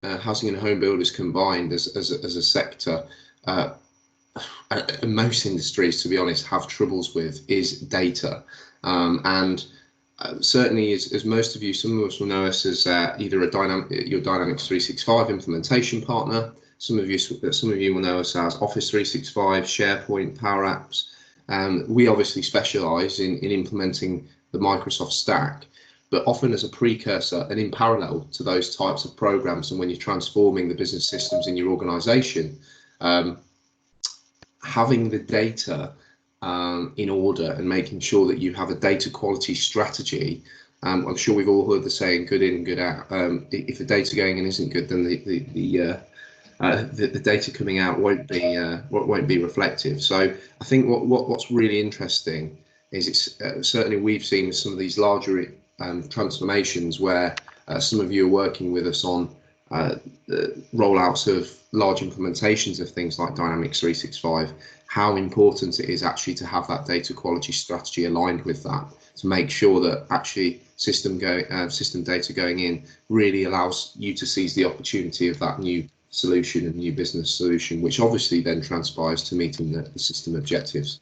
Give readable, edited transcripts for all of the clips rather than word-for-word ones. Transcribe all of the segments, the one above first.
housing and home builders combined as a sector, most industries, to be honest, have troubles with is data. And certainly, as most of you, some of us will know us as either your Dynamics 365 implementation partner. Some of you will know us as Office 365, SharePoint, Power Apps. We obviously specialise in implementing the Microsoft stack, but often as a precursor and in parallel to those types of programs. And when you're transforming the business systems in your organisation, having the data in order and making sure that you have a data quality strategy. I'm sure we've all heard the saying, good in, good out. If the data going in isn't good, then the data coming out won't be reflective. So I think what's really interesting is it's certainly we've seen some of these larger transformations where some of you are working with us on the rollouts of large implementations of things like Dynamics 365, how important it is actually to have that data quality strategy aligned with that, to make sure that actually system data going in really allows you to seize the opportunity of that new solution and new business solution, which obviously then transpires to meeting the system objectives.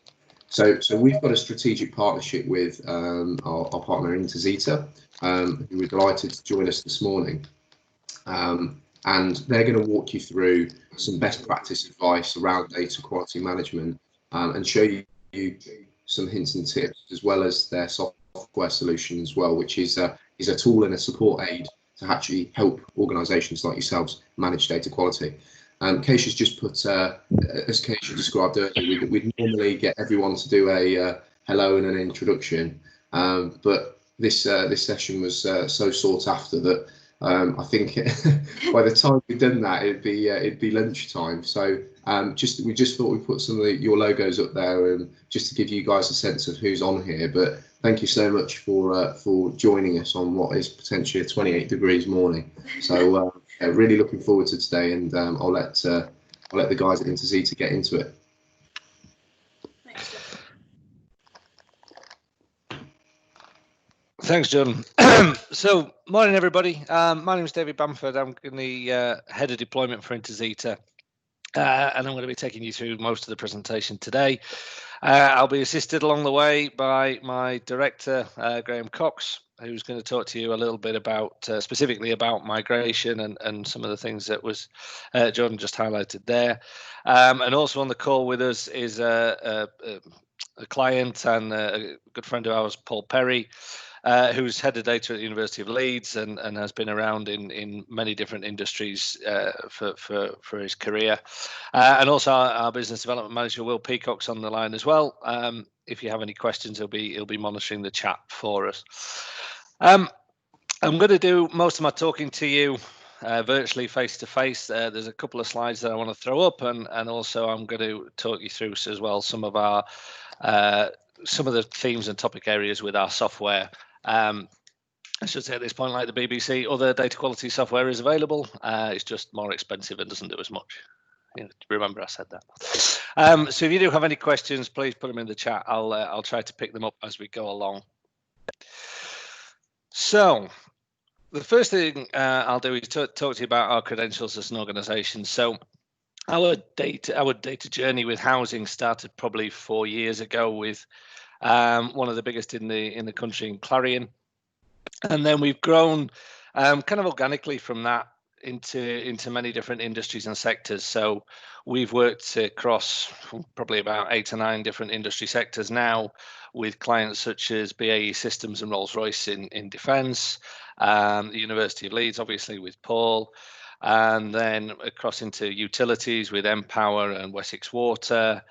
So we've got a strategic partnership with our partner Intozetta, who we're delighted to join us this morning. And they're going to walk you through some best practice advice around data quality management and show you some hints and tips, as well as their software solution as well, which is a tool and a support aid to actually help organisations like yourselves manage data quality. Keisha's just put, as Keisha described earlier, we'd normally get everyone to do a hello and an introduction, but this session was so sought after that I think by the time we've done that, it'd be lunchtime. So we just thought we'd put some of your logos up there, just to give you guys a sense of who's on here. But thank you so much for joining us on what is potentially a 28 degrees morning. So really looking forward to today, and I'll let the guys at Intozetta get into it. Thanks, Jordan. So, morning, everybody. My name is David Bamford. I'm the head of deployment for Intozetta, and I'm going to be taking you through most of the presentation today. I'll be assisted along the way by my director, Graham Cox, who's going to talk to you a little bit about specifically about migration and some of the things that was Jordan just highlighted there. And also on the call with us is a client and a good friend of ours, Paul Perry, who's head of data at the University of Leeds and has been around in many different industries for his career. And also our business development manager, Will Peacock's on the line as well. If you have any questions, he'll be monitoring the chat for us. I'm going to do most of my talking to you virtually face to face. There's a couple of slides that I want to throw up, and also I'm going to talk you through as well some of the themes and topic areas with our software. I should say at this point, like the BBC, other data quality software is available. It's just more expensive and doesn't do as much. Remember I said that. So if you do have any questions, please put them in the chat. I'll try to pick them up as we go along. So the first thing I'll do is talk to you about our credentials as an organisation. So our data journey with housing started probably 4 years ago with one of the biggest in the country in Clarion, and then we've grown kind of organically from that into many different industries and sectors. So we've worked across probably about 8 or 9 different industry sectors now, with clients such as BAE Systems and Rolls-Royce in defence, the University of Leeds, obviously with Paul, and then across into utilities with Empower and Wessex Water.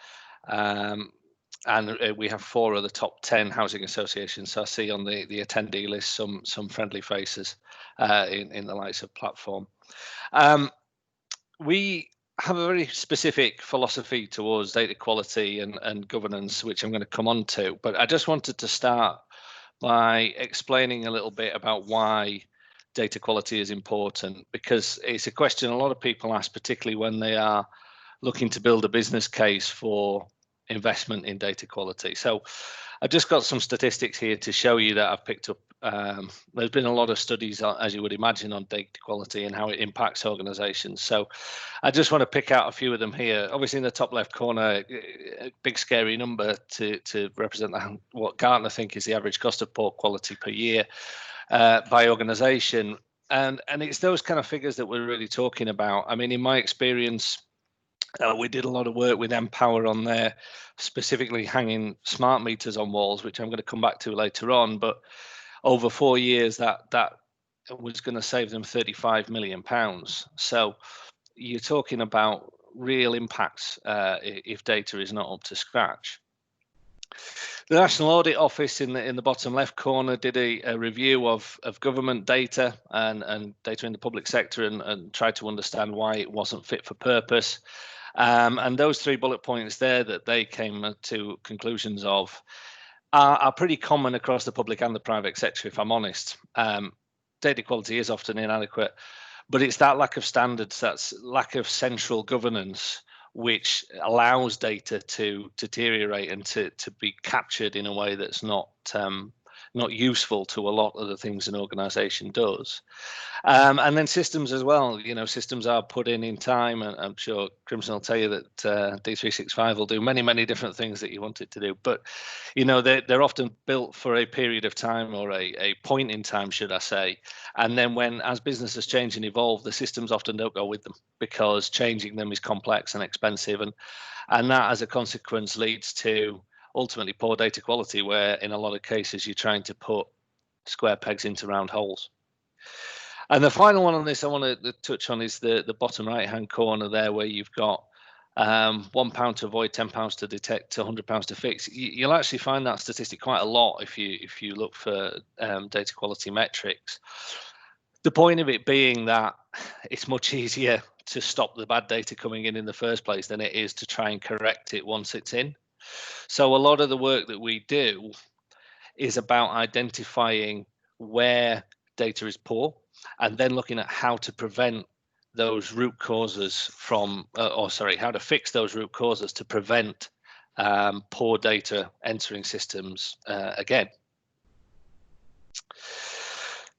And we have 4 of the top 10 housing associations. So I see on the attendee list some friendly faces in the likes of Platform. We have a very specific philosophy towards data quality and governance, which I'm going to come on to. But I just wanted to start by explaining a little bit about why data quality is important, because it's a question a lot of people ask, particularly when they are looking to build a business case for investment in data quality. So I've just got some statistics here to show you that I've picked up. There's been a lot of studies, as you would imagine, on data quality and how it impacts organizations. So I just want to pick out a few of them here. Obviously, in the top left corner, a big scary number to represent what Gartner think is the average cost of poor quality per year by organization. And it's those kind of figures that we're really talking about. I mean, in my experience, we did a lot of work with Empower on there, specifically hanging smart meters on walls, which I'm going to come back to later on. But over 4 years, that was going to save them £35 million. So you're talking about real impacts if data is not up to scratch. The National Audit Office in the bottom left corner did a review of government data and data in the public sector and tried to understand why it wasn't fit for purpose. And those 3 bullet points there that they came to conclusions of are pretty common across the public and the private sector, if I'm honest. Data quality is often inadequate, but it's that lack of standards, that's lack of central governance, which allows data to deteriorate and to be captured in a way that's not useful to a lot of the things an organization does. And then systems as well. You know, systems are put in time, and I'm sure Crimson will tell you that D365 will do many different things that you want it to do. But, you know, they're often built for a period of time, or a point in time, should I say. And then as businesses change and evolve, the systems often don't go with them, because changing them is complex and expensive. And that, as a consequence, leads to ultimately poor data quality, where in a lot of cases you're trying to put square pegs into round holes. And the final one on this I want to touch on is the bottom right hand corner there, where you've got £1 to avoid, £10 to detect, £100 to fix. You'll actually find that statistic quite a lot if you look for data quality metrics. The point of it being that it's much easier to stop the bad data coming in the first place than it is to try and correct it once it's in. So a lot of the work that we do is about identifying where data is poor, and then looking at how to prevent those root causes from, how to fix those root causes to prevent poor data entering systems again.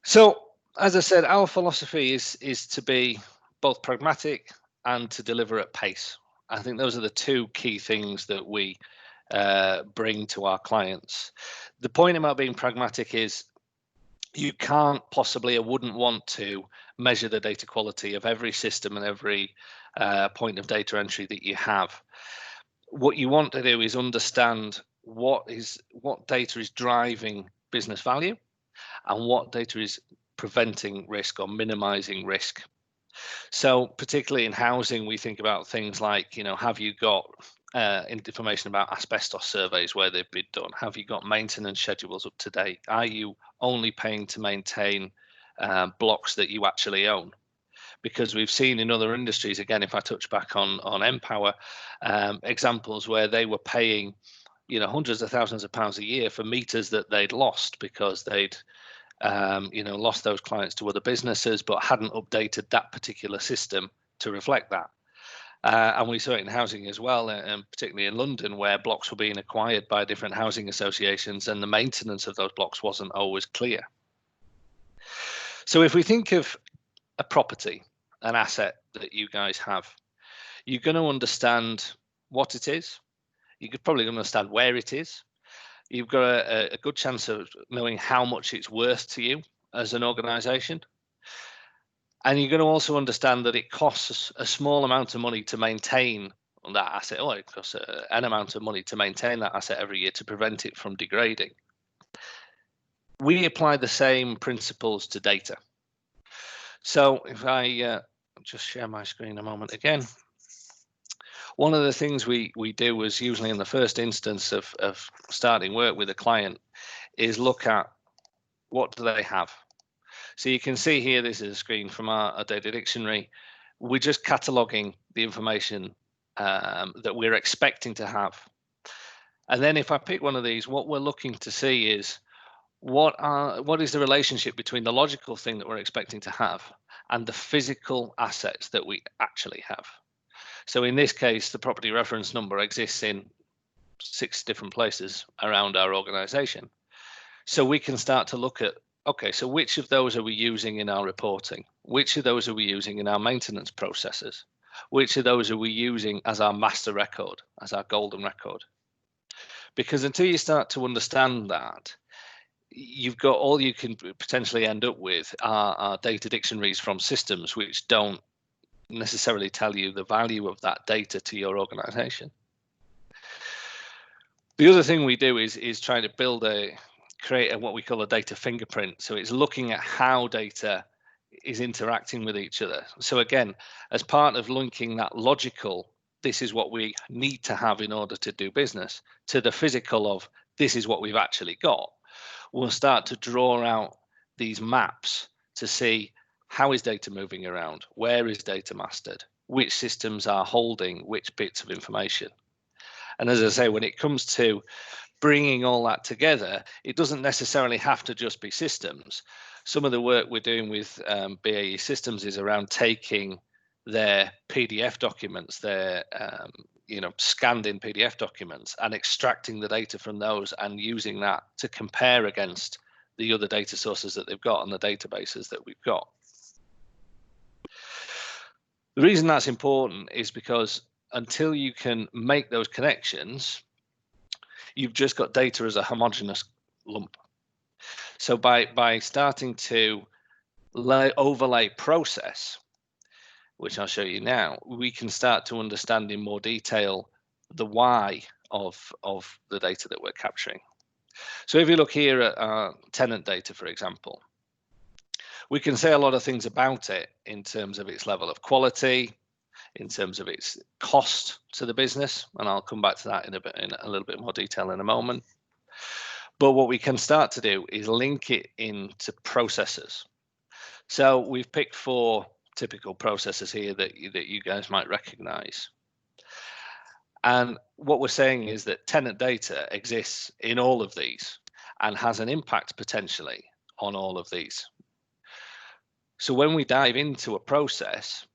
So, as I said, our philosophy is to be both pragmatic and to deliver at pace. I think those are the 2 key things that we bring to our clients. The point about being pragmatic is you can't possibly or wouldn't want to measure the data quality of every system and every point of data entry that you have. What you want to do is understand what data is driving business value and what data is preventing risk or minimizing risk. So particularly in housing, we think about things like, you know, have you got information about asbestos surveys where they've been done? Have you got maintenance schedules up to date? Are you only paying to maintain blocks that you actually own? Because we've seen in other industries, again, if I touch back on Empower, examples where they were paying, you know, hundreds of thousands of pounds a year for meters that they'd lost because they'd lost those clients to other businesses, but hadn't updated that particular system to reflect that. And we saw it in housing as well, and particularly in London, where blocks were being acquired by different housing associations and the maintenance of those blocks wasn't always clear. So if we think of a property, an asset that you guys have, you're going to understand what it is. You could probably understand where it is. You've got a good chance of knowing how much it's worth to you as an organization. And you're going to also understand that it costs a small amount of money to maintain that asset, or it costs an amount of money to maintain that asset every year to prevent it from degrading. We apply the same principles to data. So if I just share my screen a moment again. One of the things we do is usually in the first instance of starting work with a client is look at what do they have. So you can see here, this is a screen from our data dictionary. We're just cataloging the information that we're expecting to have. And then if I pick one of these, what we're looking to see is what is the relationship between the logical thing that we're expecting to have and the physical assets that we actually have. So in this case, the property reference number exists in 6 different places around our organization. So we can start to look at, okay, so which of those are we using in our reporting? Which of those are we using in our maintenance processes? Which of those are we using as our master record, as our golden record? Because until you start to understand that, you've got, all you can potentially end up with are data dictionaries from systems which don't necessarily tell you the value of that data to your organization. The other thing we do is try to create what we call a data fingerprint. So it's looking at how data is interacting with each other. So again, as part of linking that logical, this is what we need to have in order to do business, to the physical of this is what we've actually got, we'll start to draw out these maps to see how is data moving around, where is data mastered, which systems are holding which bits of information. And as I say, when it comes to bringing all that together, it doesn't necessarily have to just be systems. Some of the work we're doing with BAE Systems is around taking their PDF documents, their scanned in PDF documents, and extracting the data from those and using that to compare against the other data sources that they've got and the databases that we've got. The reason that's important is because until you can make those connections, you've just got data as a homogeneous lump. So by starting to overlay process, which I'll show you now, we can start to understand in more detail the why of the data that we're capturing. So if you look here at our tenant data, for example, we can say a lot of things about it in terms of its level of quality, in terms of its cost to the business, and I'll come back to that in a little bit more detail in a moment. But what we can start to do is link it into processes. So we've picked 4 typical processes here that you guys might recognize. And what we're saying is that tenant data exists in all of these and has an impact potentially on all of these. So when we dive into a process,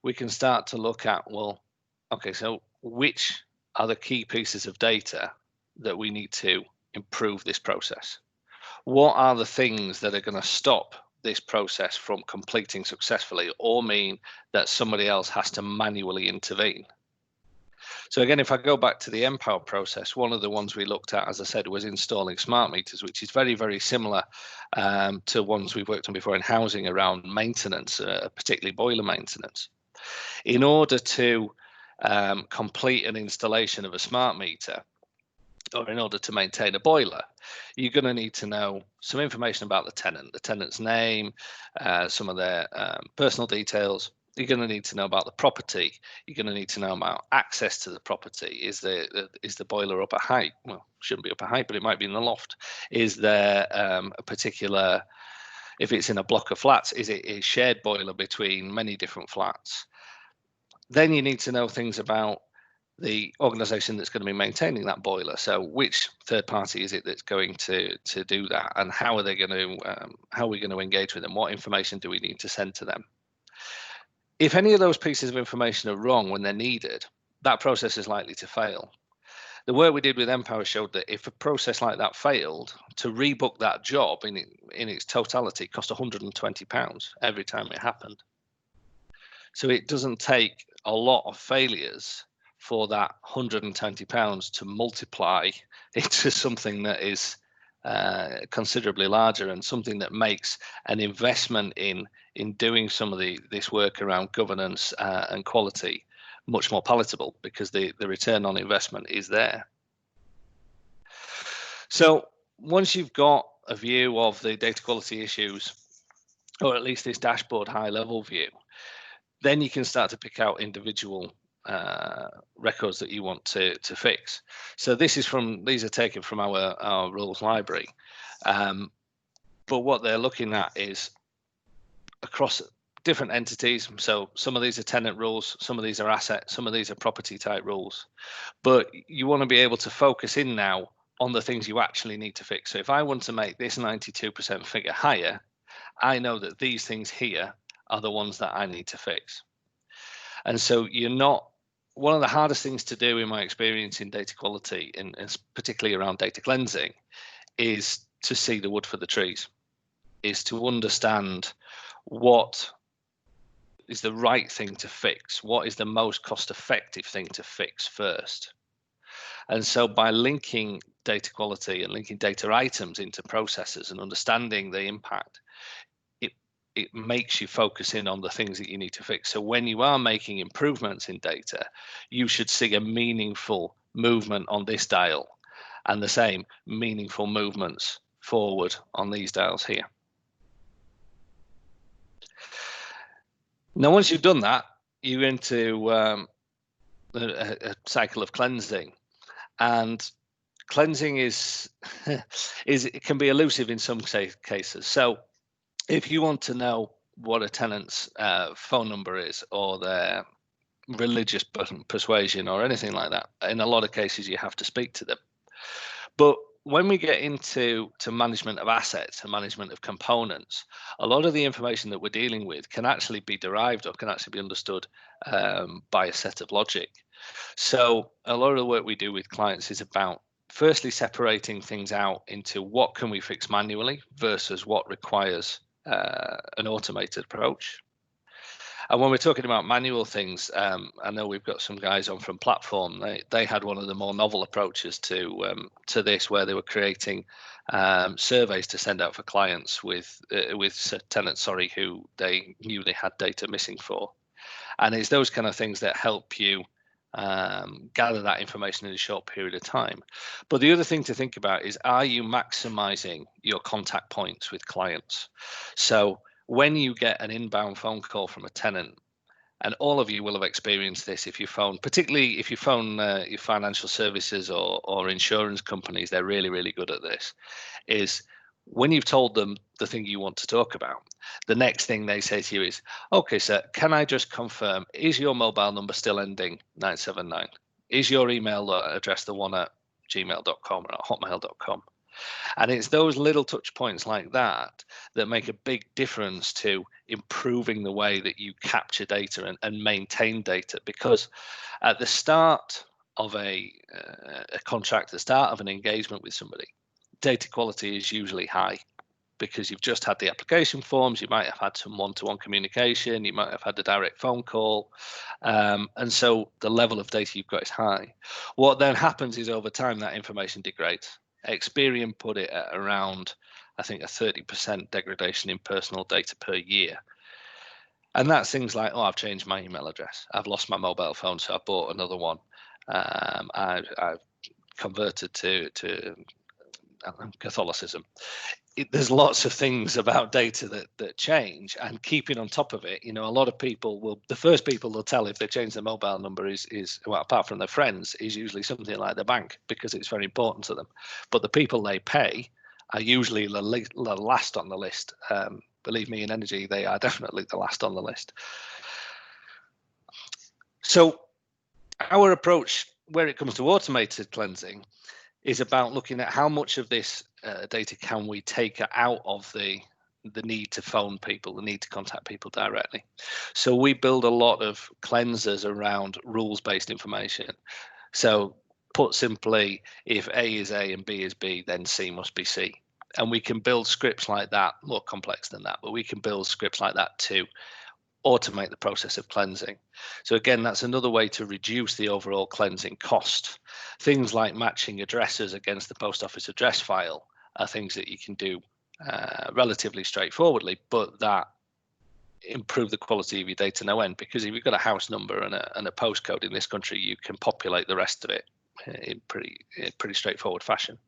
we can start to look at, well, okay, so which are the key pieces of data that we need to improve this process? What are the things that are going to stop this process from completing successfully or mean that somebody else has to manually intervene? So again, if I go back to the Empower process, one of the ones we looked at, as I said, was installing smart meters, which is very, very similar to ones we've worked on before in housing around maintenance, particularly boiler maintenance. In order to complete an installation of a smart meter, or in order to maintain a boiler, you're going to need to know some information about the tenant's name, some of their personal details. You're going to need to know about the property. You're going to need to know about access to the property. Is the boiler up a height? Well, shouldn't be up a height, but it might be in the loft. Is there a particular, if it's in a block of flats, is it a shared boiler between many different flats? Then you need to know things about the organization that's going to be maintaining that boiler. So which third party is it that's going to do that, and how are they going to how are we going to engage with them? What information do we need to send to them? If any of those pieces of information are wrong when they're needed, that process is likely to fail. The work we did with Empower showed that if a process like that failed, to rebook that job in its totality cost £120 every time it happened. So it doesn't take a lot of failures for that £120 to multiply into something that is considerably larger, and something that makes an investment in doing some of this work around governance and quality much more palatable, because the return on investment is there. So once you've got a view of the data quality issues, or at least this dashboard high level view, then you can start to pick out individual records that you want to fix. So these are taken from our rules library, but what they're looking at is across different entities. So some of these are tenant rules, some of these are asset, some of these are property type rules, but you want to be able to focus in now on the things you actually need to fix. So if I want to make this 92% figure higher, I know that these things here are the ones that I need to fix. And so you're not one of the hardest things to do in my experience in data quality, and particularly around data cleansing, is to see the wood for the trees, is to understand what is the right thing to fix, what is the most cost-effective thing to fix first. And so by linking data quality and linking data items into processes and understanding the impact, it makes you focus in on the things that you need to fix. So when you are making improvements in data, you should see a meaningful movement on this dial and the same meaningful movements forward on these dials here. Now, once you've done that, you're into a cycle of cleansing, and cleansing it can be elusive in some cases. So if you want to know what a tenant's phone number is, or their religious persuasion, or anything like that, in a lot of cases you have to speak to them. But when we get into management of assets and management of components, a lot of the information that we're dealing with can actually be derived or can actually be understood by a set of logic. So a lot of the work we do with clients is about firstly separating things out into what can we fix manually versus what requires an automated approach. And when we're talking about manual things, I know we've got some guys on from Platform. They had one of the more novel approaches to this, where they were creating surveys to send out for clients with tenants, who they knew they had data missing for. And it's those kind of things that help you gather that information in a short period of time. But the other thing to think about is, are you maximizing your contact points with clients? So when you get an inbound phone call from a tenant, and all of you will have experienced this if you phone, particularly if you phone your financial services or insurance companies, they're really, really good at this, is when you've told them the thing you want to talk about, the next thing they say to you is, okay, sir, can I just confirm, is your mobile number still ending 979? Is your email address the one at gmail.com or at hotmail.com? And it's those little touch points like that that make a big difference to improving the way that you capture data and maintain data. Because at the start of a contract, the start of an engagement with somebody, data quality is usually high, because you've just had the application forms, you might have had some one-to-one communication, you might have had a direct phone call, and so the level of data you've got is high. What then happens is, over time, that information degrades. Experian put it at around, I think, a 30% degradation in personal data per year. And that's things like, oh, I've changed my email address, I've lost my mobile phone, so I bought another one, I've converted to Catholicism. There's lots of things about data that change, and keeping on top of it. A lot of people the first people they'll tell if they change their mobile number is well, apart from their friends, is usually something like the bank, because it's very important to them. But the people they pay are usually the last on the list. Believe me, in energy, they are definitely the last on the list. So our approach, where it comes to automated cleansing, is about looking at how much of this data can we take out of the need to phone people, the need to contact people directly. So we build a lot of cleansers around rules-based information. So put simply, if A is A and B is B, then C must be C. And we can build scripts like that, more complex than that, but we can build scripts like that to automate the process of cleansing. So again, that's another way to reduce the overall cleansing cost. Things like matching addresses against the post office address file are things that you can do relatively straightforwardly, but that improve the quality of your data no end, because if you've got a house number and a postcode in this country, you can populate the rest of it in pretty straightforward fashion.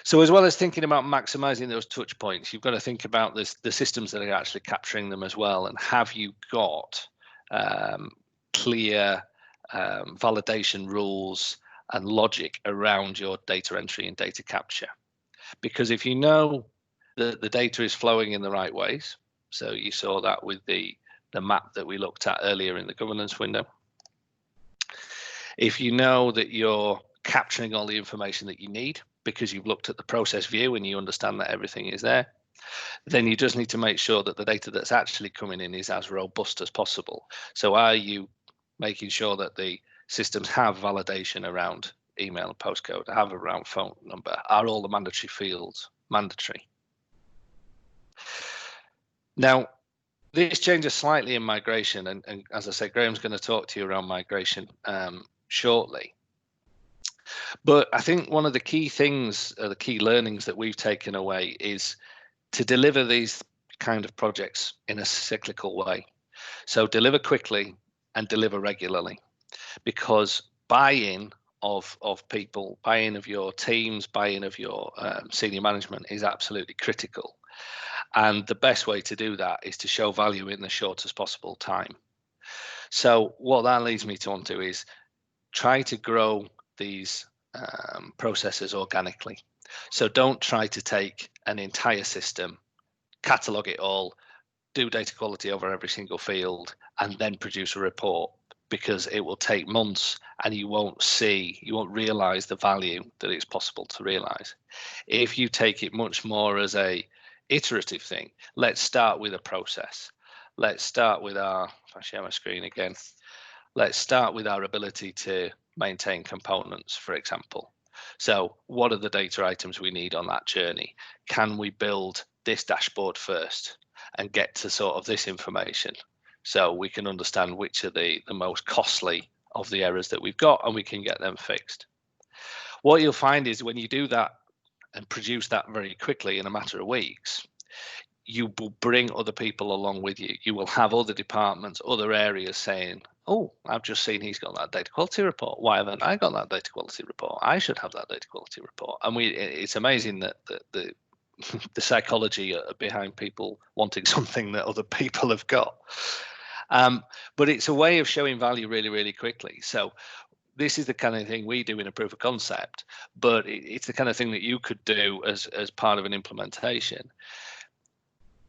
So as well as thinking about maximizing those touch points, you've got to think about the systems that are actually capturing them as well. And have you got clear validation rules and logic around your data entry and data capture? Because if you know that the data is flowing in the right ways, so you saw that with the map that we looked at earlier in the governance window. If you know that you're capturing all the information that you need, because you've looked at the process view and you understand that everything is there, then you just need to make sure that the data that's actually coming in is as robust as possible. So are you making sure that the systems have validation around email and postcode, have around phone number, are all the mandatory fields mandatory. Now, this changes slightly in migration, and as I said, Graham's going to talk to you around migration shortly. But I think one of the key things, the key learnings that we've taken away is to deliver these kind of projects in a cyclical way. So deliver quickly and deliver regularly, because buy-in of people, buy-in of your teams, buy-in of your senior management is absolutely critical. And the best way to do that is to show value in the shortest possible time. So what that leads me on to is try to grow these processes organically. So don't try to take an entire system, catalog it all, do data quality over every single field, and then produce a report, because it will take months and you won't realize the value that it's possible to realize. If you take it much more as a iterative thing, let's start with a process. Let's start with our, if I share my screen again, let's start with our ability to maintain components, for example. So what are the data items we need on that journey? Can we build this dashboard first and get to sort of this information, so we can understand which are the most costly of the errors that we've got, and we can get them fixed. What you'll find is when you do that and produce that very quickly in a matter of weeks, you will bring other people along with you. You will have other departments, other areas saying, oh, I've just seen he's got that data quality report. Why haven't I got that data quality report? I should have that data quality report. And it's amazing that the psychology behind people wanting something that other people have got. But it's a way of showing value really, really quickly. So this is the kind of thing we do in a proof of concept, but it's the kind of thing that you could do as part of an implementation.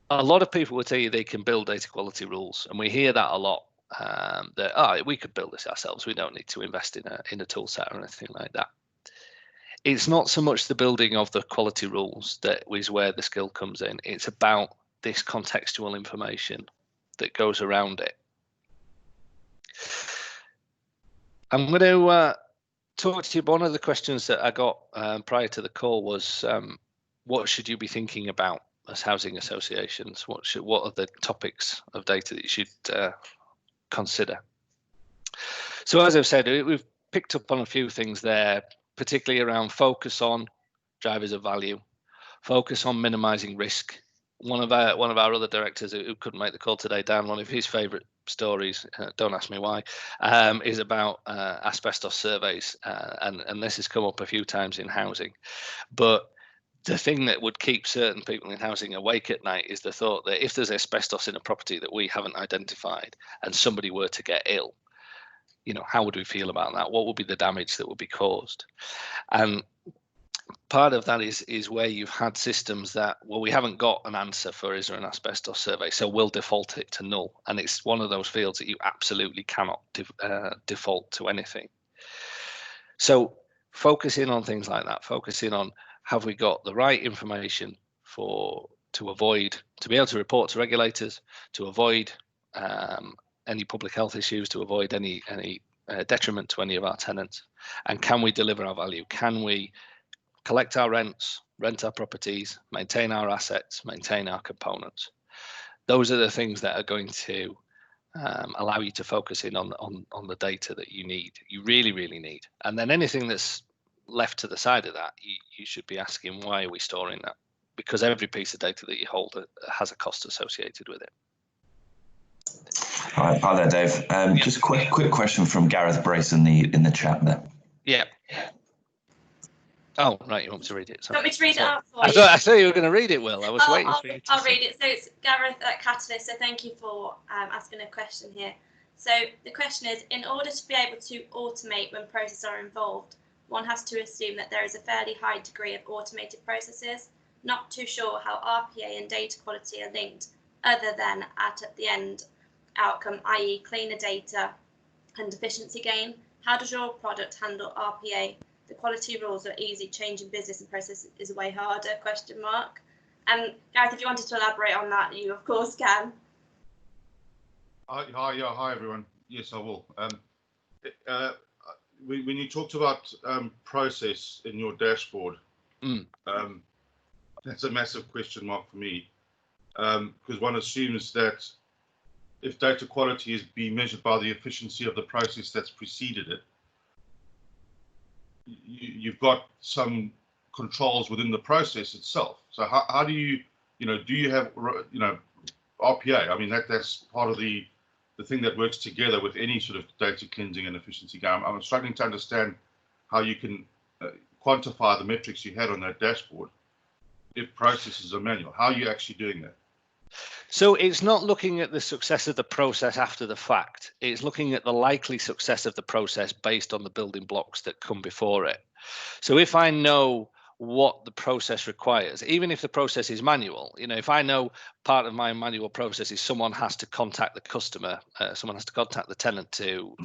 A lot of people will tell you they can build data quality rules, and we hear that a lot. That we could build this ourselves. We don't need to invest in a tool set or anything like that. It's not so much the building of the quality rules that is where the skill comes in. It's about this contextual information that goes around it. I'm going to talk to you. One of the questions that I got prior to the call was, what should you be thinking about as housing associations? What are the topics of data that you should consider? So as I've said, we've picked up on a few things there, particularly around focus on drivers of value, focus on minimizing risk. One of our other directors who couldn't make the call today, Dan, one of his favorite stories, don't ask me why, is about asbestos surveys, and this has come up a few times in housing. But the thing that would keep certain people in housing awake at night is the thought that if there's asbestos in a property that we haven't identified and somebody were to get ill, how would we feel about that? What would be the damage that would be caused? And part of that is where you've had systems that, well, we haven't got an answer for, is there an asbestos survey? So we'll default it to null. And it's one of those fields that you absolutely cannot default to anything. So focusing on things like that, focusing on, have we got the right information to be able to report to regulators, to avoid any public health issues, to avoid any detriment to any of our tenants, and can we deliver our value? Can we collect our rents, rent our properties, maintain our assets, maintain our components? Those are the things that are going to allow you to focus in on the data that you need, you really, really need. And then anything that's left to the side of that, you should be asking, why are we storing that? Because every piece of data that you hold has a cost associated with it. Hi there, Dave. Just a quick question from Gareth Brace in the chat there. Yeah. Oh, right, you want me to read it? Sorry. Do you want me to read it out for you? I thought you were going to read it, Will. I was waiting for you to I'll read it. So it's Gareth at Catalyst, so thank you for asking a question here. So the question is, in order to be able to automate when processes are involved, one has to assume that there is a fairly high degree of automated processes. Not too sure how RPA and data quality are linked, other than at the end outcome, i.e. cleaner data and efficiency gain. How does your product handle RPA? The quality rules are easy, changing business and process is way harder, ? Gareth, if you wanted to elaborate on that, you of course can. Hi everyone. Yes, I will. When you talked about process in your dashboard, that's a massive question mark for me, because one assumes that if data quality is being measured by the efficiency of the process that's preceded it, you've got some controls within the process itself. So how do you, do you have, RPA? I mean, that's part of the thing that works together with any sort of data cleansing and efficiency game. I'm struggling to understand how you can quantify the metrics you had on that dashboard if processes are manual. How are you actually doing that? So it's not looking at the success of the process after the fact. It's looking at the likely success of the process based on the building blocks that come before it. So if I know what the process requires, even if the process is manual, if I know part of my manual process is someone has to contact the customer, someone has to contact the tenant to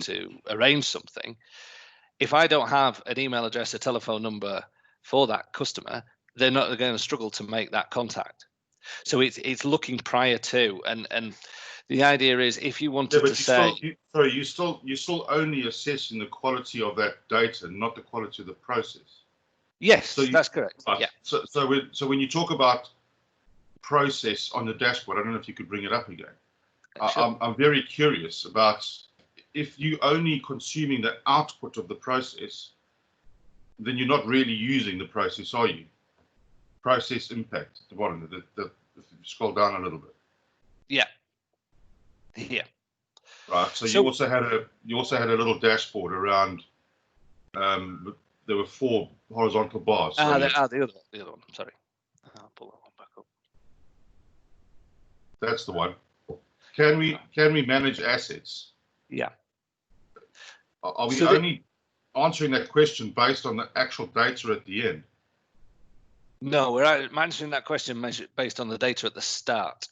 arrange something. If I don't have an email address, a telephone number for that customer, they're not going to struggle to make that contact. So it's looking prior to, and the idea is if you wanted to say, you're still only assessing the quality of that data, not the quality of the process. Yes, so that's correct. Right. Yeah. So when you talk about process on the dashboard, I don't know if you could bring it up again. Sure. I'm very curious about if you only consuming the output of the process, then you're not really using the process, are you? Process impact at the bottom. If you scroll down a little bit. Yeah. Yeah. Right. So you also had a little dashboard around. There were 4 horizontal bars. The other one. Sorry. I'll pull that one back up. That's the one. Can we manage assets? Yeah. Are we only answering that question based on the actual data at the end? No, we're answering that question based on the data at the start.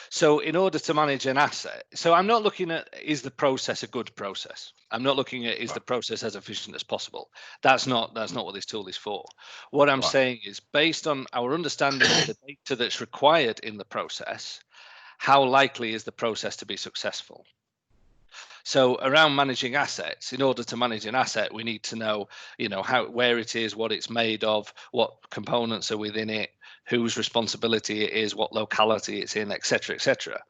So in order to manage an asset, so I'm not looking at is the process a good process. I'm not looking at is the process as efficient as possible. That's not what this tool is for. What I'm saying is based on our understanding of the data that's required in the process, how likely is the process to be successful? So around managing assets, in order to manage an asset, we need to know, where it is, what it's made of, what components are within it, whose responsibility it is, what locality it's in, etc., etc.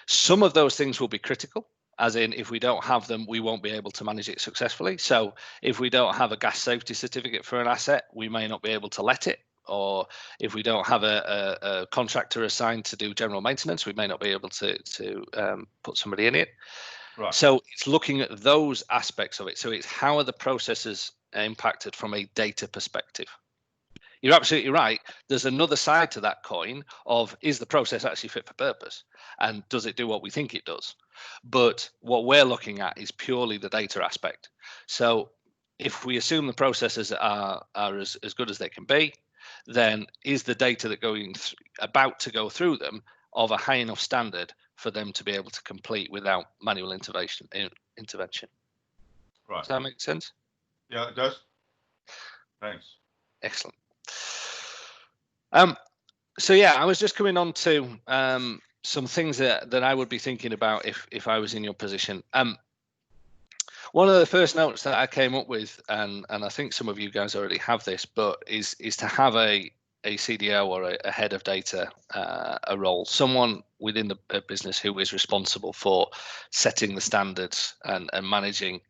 Some of those things will be critical, as in if we don't have them, we won't be able to manage it successfully. So if we don't have a gas safety certificate for an asset, we may not be able to let it. Or if we don't have a contractor assigned to do general maintenance, we may not be able to put somebody in it. Right. So it's looking at those aspects of it. So it's how are the processes impacted from a data perspective. You're absolutely right. There's another side to that coin of is the process actually fit for purpose and does it do what we think it does? But what we're looking at is purely the data aspect. So if we assume the processes are as good as they can be, then is the data that about to go through them of a high enough standard for them to be able to complete without manual intervention. Right. Does that make sense? Yeah, it does. Thanks. Excellent. So yeah, I was just coming on to some things that I would be thinking about if I was in your position. One of the first notes that I came up with, and I think some of you guys already have this, but is to have a CDO or a head of data, a role, someone within the business who is responsible for setting the standards and managing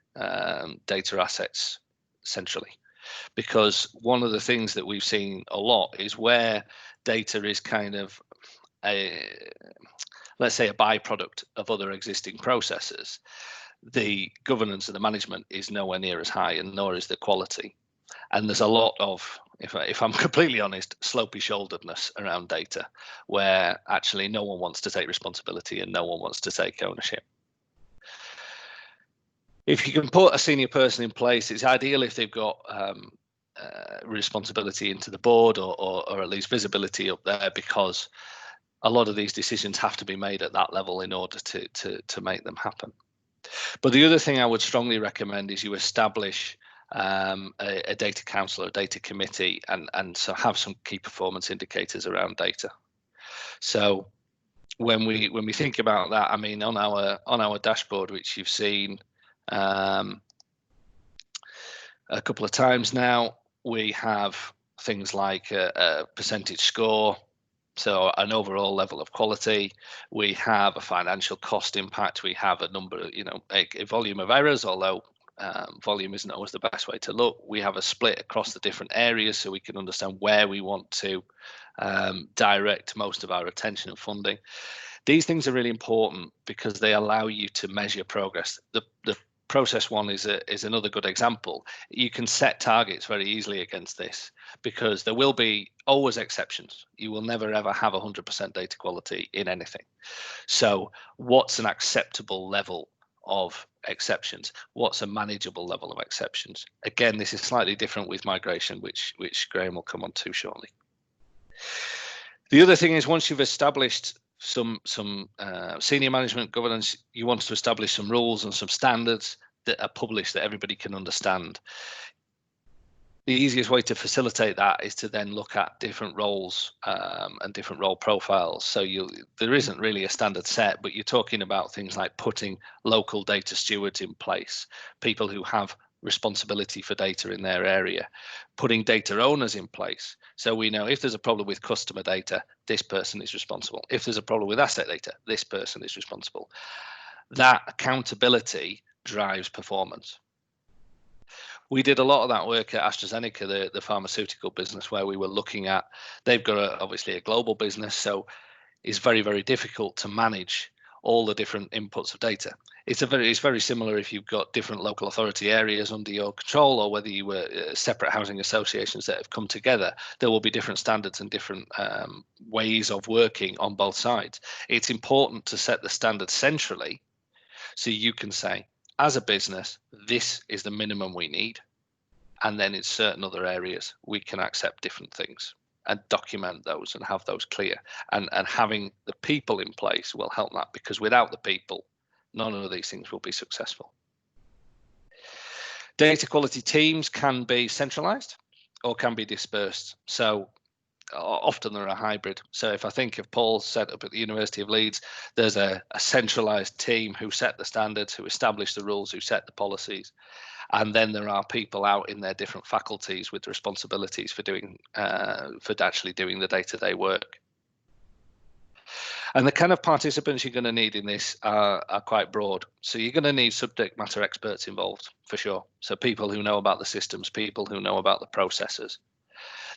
data assets centrally. Because one of the things that we've seen a lot is where data is kind of let's say a byproduct of other existing processes, the governance and the management is nowhere near as high, and nor is the quality. And there's a lot of, if I'm completely honest, slopey shoulderedness around data, where actually no one wants to take responsibility and no one wants to take ownership. If you can put a senior person in place, it's ideal if they've got responsibility into the board or at least visibility up there, because a lot of these decisions have to be made at that level in order to make them happen. But the other thing I would strongly recommend is you establish a data council or a data committee and so have some key performance indicators around data. So when we think about that, I mean, on our dashboard, which you've seen a couple of times now, we have things like a percentage score, so an overall level of quality. We have a financial cost impact. We have a number, a volume of errors, although volume isn't always the best way to look. We have a split across the different areas so we can understand where we want to direct most of our attention and funding. These things are really important because they allow you to measure progress. The process one is another good example. You can set targets very easily against this because there will be always exceptions. You will never ever have 100% data quality in anything. So what's an acceptable level of exceptions? What's a manageable level of exceptions? Again, this is slightly different with migration, which Graham will come on to shortly. The other thing is, once you've established some senior management governance, you want to establish some rules and some standards that are published that everybody can understand. The easiest way to facilitate that is to then look at different roles and different role profiles. So there isn't really a standard set, but you're talking about things like putting local data stewards in place, people who have responsibility for data in their area, putting data owners in place. So we know if there's a problem with customer data, this person is responsible. If there's a problem with asset data, this person is responsible. That accountability drives performance. We did a lot of that work at AstraZeneca, the pharmaceutical business, where we were looking at, they've got obviously a global business, so it's very, very difficult to manage all the different inputs of data. It's very similar if you've got different local authority areas under your control, or whether you were separate housing associations that have come together. There will be different standards and different ways of working on both sides. It's important to set the standard centrally, so you can say, as a business, this is the minimum we need. And then in certain other areas, we can accept different things and document those and have those clear. And having the people in place will help that, because without the people, none of these things will be successful. Data quality teams can be centralized or can be dispersed. So often they're a hybrid. So if I think of Paul's set up at the University of Leeds, there's a centralized team who set the standards, who establish the rules, who set the policies. And then there are people out in their different faculties with responsibilities for actually doing the day-to-day work. And the kind of participants you're going to need in this are quite broad. So you're going to need subject matter experts involved, for sure. So people who know about the systems, people who know about the processes.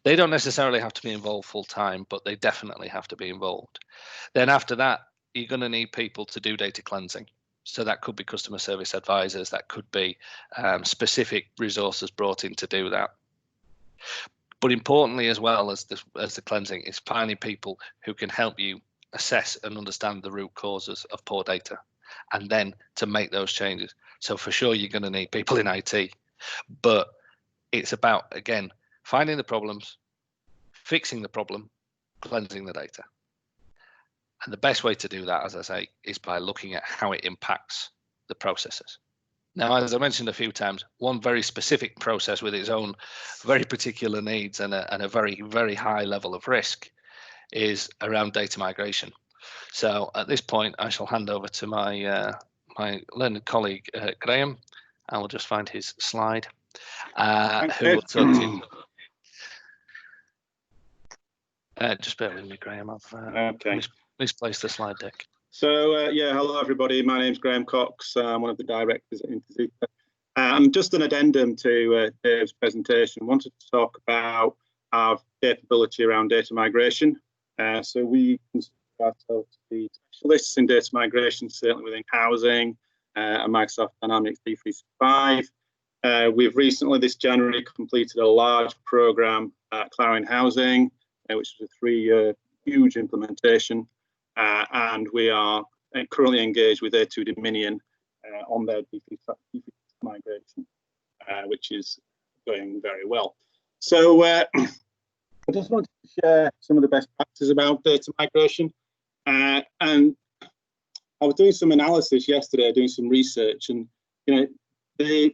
They don't necessarily have to be involved full time, but they definitely have to be involved. Then after that, you're going to need people to do data cleansing. So that could be customer service advisors, that could be specific resources brought in to do that. But importantly, as well as the cleansing, is finding people who can help you assess and understand the root causes of poor data, and then to make those changes. So for sure, you're going to need people in IT, but it's about, again, finding the problems, fixing the problem, cleansing the data. And the best way to do that, as I say, is by looking at how it impacts the processes. Now, as I mentioned a few times, one very specific process with its own very particular needs and a very, very high level of risk is around data migration. So at this point, I shall hand over to my learned colleague, Graham, and we'll just find his slide, who will talk to you. Just bear with me, Graham. I've misplaced the slide deck. So hello everybody. My name's Graham Cox. I'm one of the directors at Intozetta. Just an addendum to Dave's presentation. I wanted to talk about our capability around data migration. So we consider ourselves to be specialists in data migration, certainly within housing and Microsoft Dynamics D365. We've recently, this January, completed a large program at Clarion Housing, which was a 3-year huge implementation, and we are currently engaged with A2 Dominion on their D365 migration, which is going very well. So I just wanted to share some of the best practices about data migration, and I was doing some analysis yesterday, doing some research, and the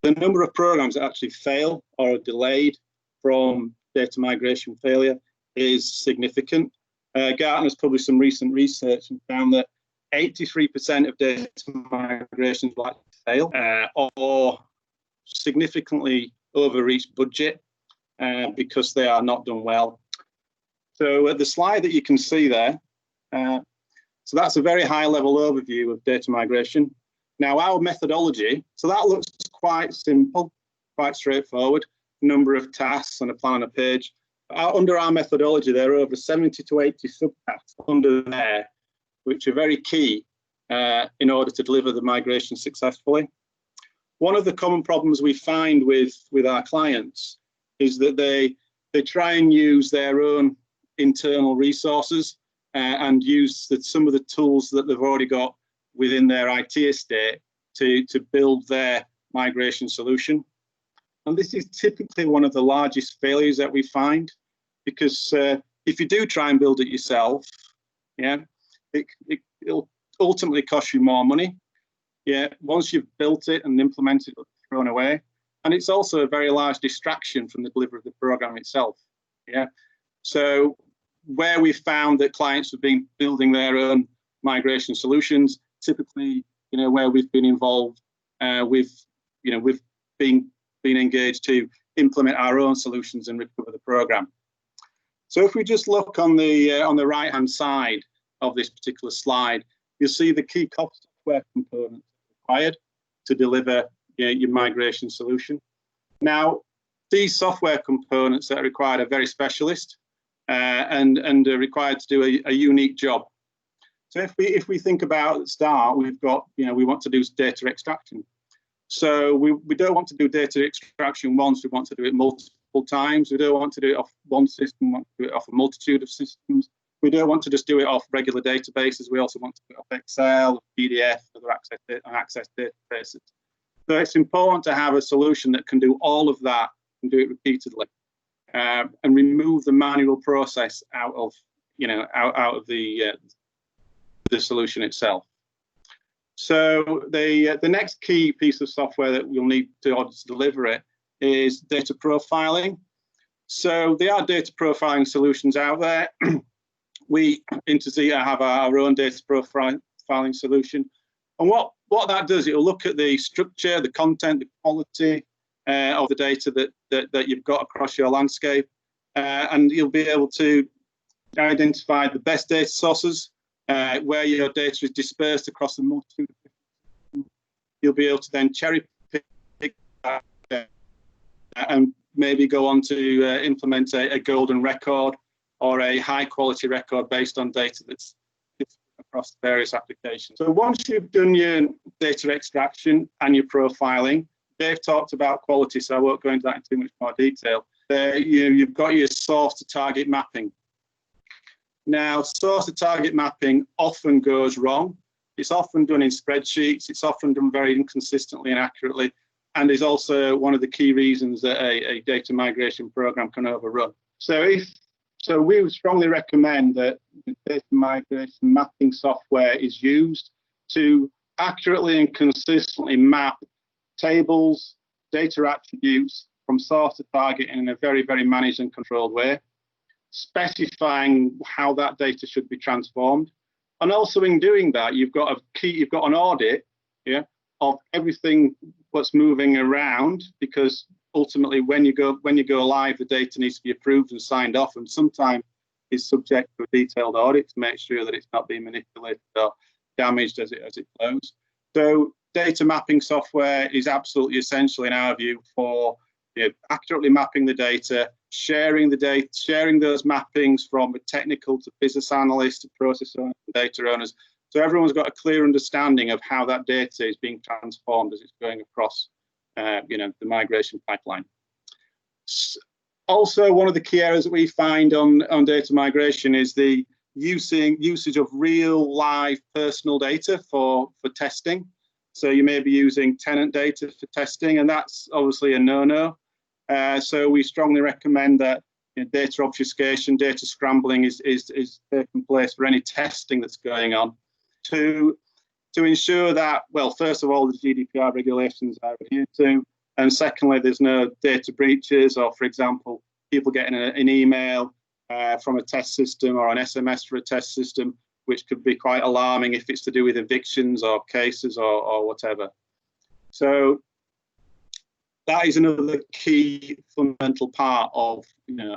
number of programs that actually fail or are delayed from data migration failure is significant. Gartner's published some recent research and found that 83% of data migrations will fail or significantly overreach budget because they are not done well. So the slide that you can see there, so that's a very high level overview of data migration. Now our methodology, so that looks quite simple, quite straightforward, number of tasks and a plan on a page. Under our methodology, there are over 70 to 80 subtasks under there, which are very key in order to deliver the migration successfully. One of the common problems we find with our clients is that they try and use their own internal resources and use some of the tools that they've already got within their IT estate to build their migration solution. And this is typically one of the largest failures that we find, because if you do try and build it yourself, yeah, it'll ultimately cost you more money. Yeah, once you've built it and implemented it, it's thrown away. And it's also a very large distraction from the delivery of the program itself. Yeah, so where we found that clients have been building their own migration solutions, typically, where we've been involved, we've been engaged to implement our own solutions and recover the program. So if we just look on the right-hand side of this particular slide, you'll see the key software components required to deliver your migration solution. Now, these software components that are required are very specialist and are required to do a unique job. So if we think about at the start, we've got, we want to do data extraction. So we don't want to do data extraction once, we want to do it multiple times. We don't want to do it off one system, we want to do it off a multitude of systems. We don't want to just do it off regular databases. We also want to do it off Excel, PDF, other access databases. So it's important to have a solution that can do all of that and do it repeatedly, and remove the manual process out of the solution itself. So the next key piece of software that we'll need to order to deliver it is data profiling. So there are data profiling solutions out there. We, Intozetta, have our own data profiling solution. And what that does, it will look at the structure, the content, the quality of the data that you've got across your landscape. And you'll be able to identify the best data sources, where your data is dispersed across a multitude of systems. You'll be able to then cherry pick that and maybe go on to implement a golden record or a high quality record based on data that's across various applications. So once you've done your data extraction and your profiling, Dave talked about quality, so I won't go into that in too much more detail. You've got your source to target mapping. Now, source to target mapping often goes wrong. It's often done in spreadsheets. It's often done very inconsistently and accurately, and is also one of the key reasons that a data migration program can overrun. So we would strongly recommend that the data migration mapping software is used to accurately and consistently map tables, data attributes from source to target in a very, very managed and controlled way, specifying how that data should be transformed. And also in doing that, you've got an audit, yeah, of everything what's moving around, because ultimately when you go live, the data needs to be approved and signed off, and sometimes is subject to a detailed audit to make sure that it's not being manipulated or damaged as it flows. So data mapping software is absolutely essential in our view for accurately mapping the data, sharing the data, sharing those mappings from a technical to business analyst to process owners to data owners. So everyone's got a clear understanding of how that data is being transformed as it's going across the migration pipeline. Also, one of the key areas that we find on data migration is the usage of real live personal data for testing. So you may be using tenant data for testing, and that's obviously a no-no. So we strongly recommend that data obfuscation, data scrambling is taking place for any testing that's going on to ensure that, well, first of all, the GDPR regulations are adhered to, and secondly, there's no data breaches or, for example, people getting an email from a test system or an SMS for a test system, which could be quite alarming if it's to do with evictions or cases or whatever. So that is another key fundamental part of,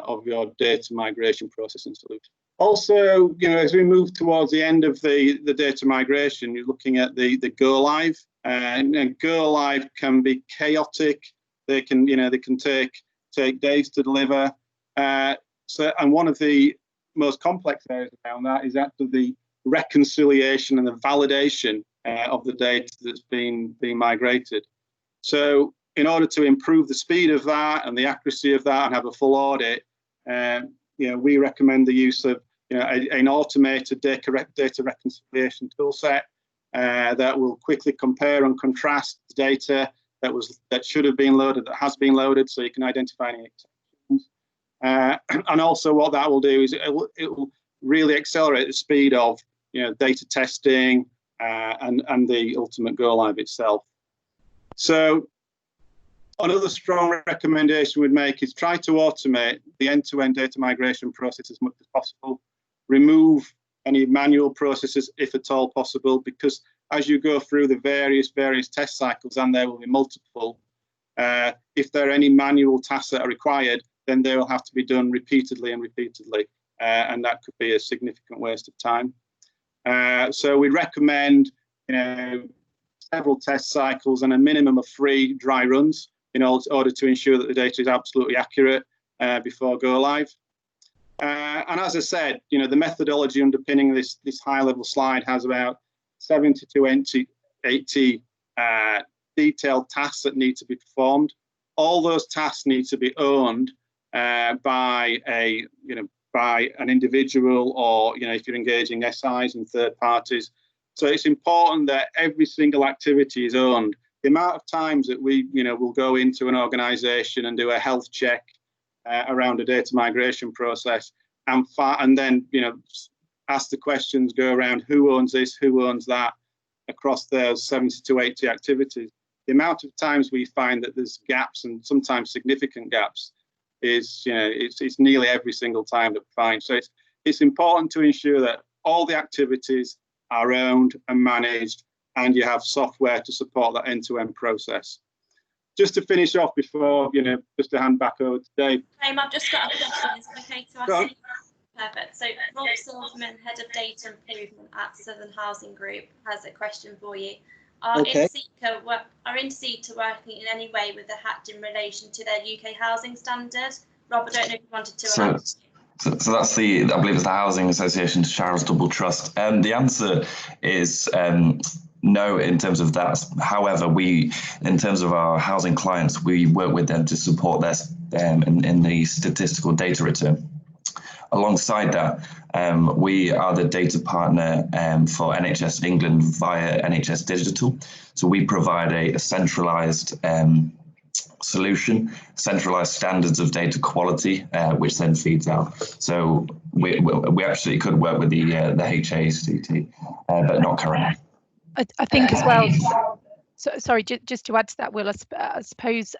of your data migration process and solution. Also, as we move towards the end of the data migration, you're looking at the go live, and go live can be chaotic. They can, they can take days to deliver. And one of the most complex areas around that is actually the reconciliation and the validation of the data that's being migrated. So in order to improve the speed of that and the accuracy of that and have a full audit, we recommend the use of an automated data reconciliation tool set that will quickly compare and contrast the data that should have been loaded, that has been loaded, so you can identify any exceptions. And also what that will do is it will really accelerate the speed of data testing and the ultimate go live itself. So another strong recommendation we'd make is try to automate the end-to-end data migration process as much as possible. Remove any manual processes if at all possible, because as you go through the various test cycles, and there will be multiple, if there are any manual tasks that are required, then they will have to be done repeatedly, and that could be a significant waste of time. So we recommend several test cycles and a minimum of 3 dry runs in order to ensure that the data is absolutely accurate before go live. And as I said, the methodology underpinning this high-level slide has about 70 to 80 detailed tasks that need to be performed. All those tasks need to be owned by an individual, or if you're engaging SIs and third parties. So it's important that every single activity is owned. The amount of times that we will go into an organization and do a health check around a data migration process, and then ask the questions, go around who owns this, who owns that across those 70 to 80 activities. The amount of times we find that there's gaps, and sometimes significant gaps, is it's nearly every single time that we find. So it's important to ensure that all the activities are owned and managed, and you have software to support that end-to-end process. Just to finish off before, just to hand back over to Dave. I've just got a question. Is it okay to ask you? Perfect. So Rob Silverman, Head of Data Improvement at Southern Housing Group, has a question for you. Are Intozetta working in any way with the HACT in relation to their UK housing standard? Rob, I don't know if you wanted to answer. So that's I believe it's the Housing Association Charles Double Trust. The answer is no in terms of that. However, in terms of our housing clients, we work with them to support their in the statistical data return. Alongside that, we are the data partner for NHS England via NHS Digital. So we provide a centralised solution, centralised standards of data quality, which then feeds out. So we actually could work with the HACT, but not currently. I think as well. So, sorry, just to add to that, Will, I suppose,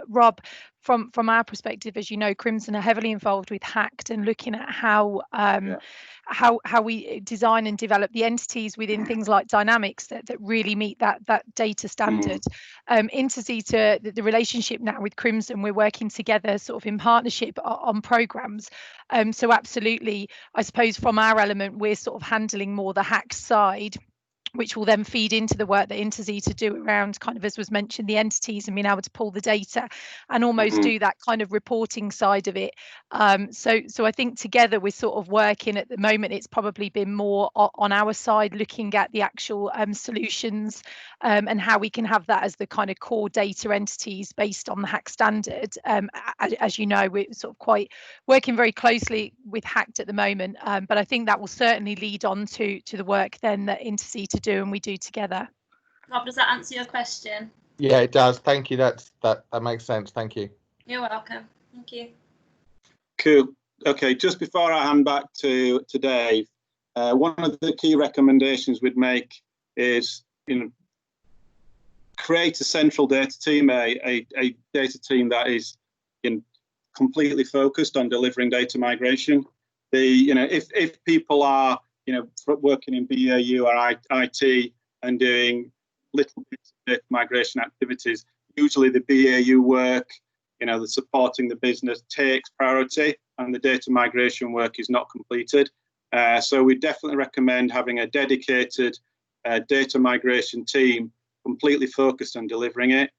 Rob, from our perspective, as you know, Crimson are heavily involved with HACT and looking at how we design and develop the entities within things like Dynamics that really meet that data standard. Intozetta, the relationship now with Crimson, we're working together sort of in partnership on programs. So absolutely, I suppose from our element, we're sort of handling more the HACT side, which will then feed into the work that Intozetta do around, kind of, as was mentioned, the entities and being able to pull the data and almost do that kind of reporting side of it. So I think together we're sort of working at the moment. It's probably been more on our side, looking at the actual solutions and how we can have that as the kind of core data entities based on the HACT standard. As you know, we're sort of quite working very closely with HACT at the moment, but I think that will certainly lead on to the work then that Intozetta do and we do together. Rob, does that answer your question? Yeah, it does. Thank you. That makes sense. Thank you. You're welcome. Thank you. Cool. Okay, just before I hand back to Dave, one of the key recommendations we'd make is, create a central data team, a data team that is completely focused on delivering data migration. if people are working in BAU or IT and doing little bits of data migration activities, usually the BAU work, the supporting the business takes priority, and the data migration work is not completed. So we definitely recommend having a dedicated data migration team completely focused on delivering it,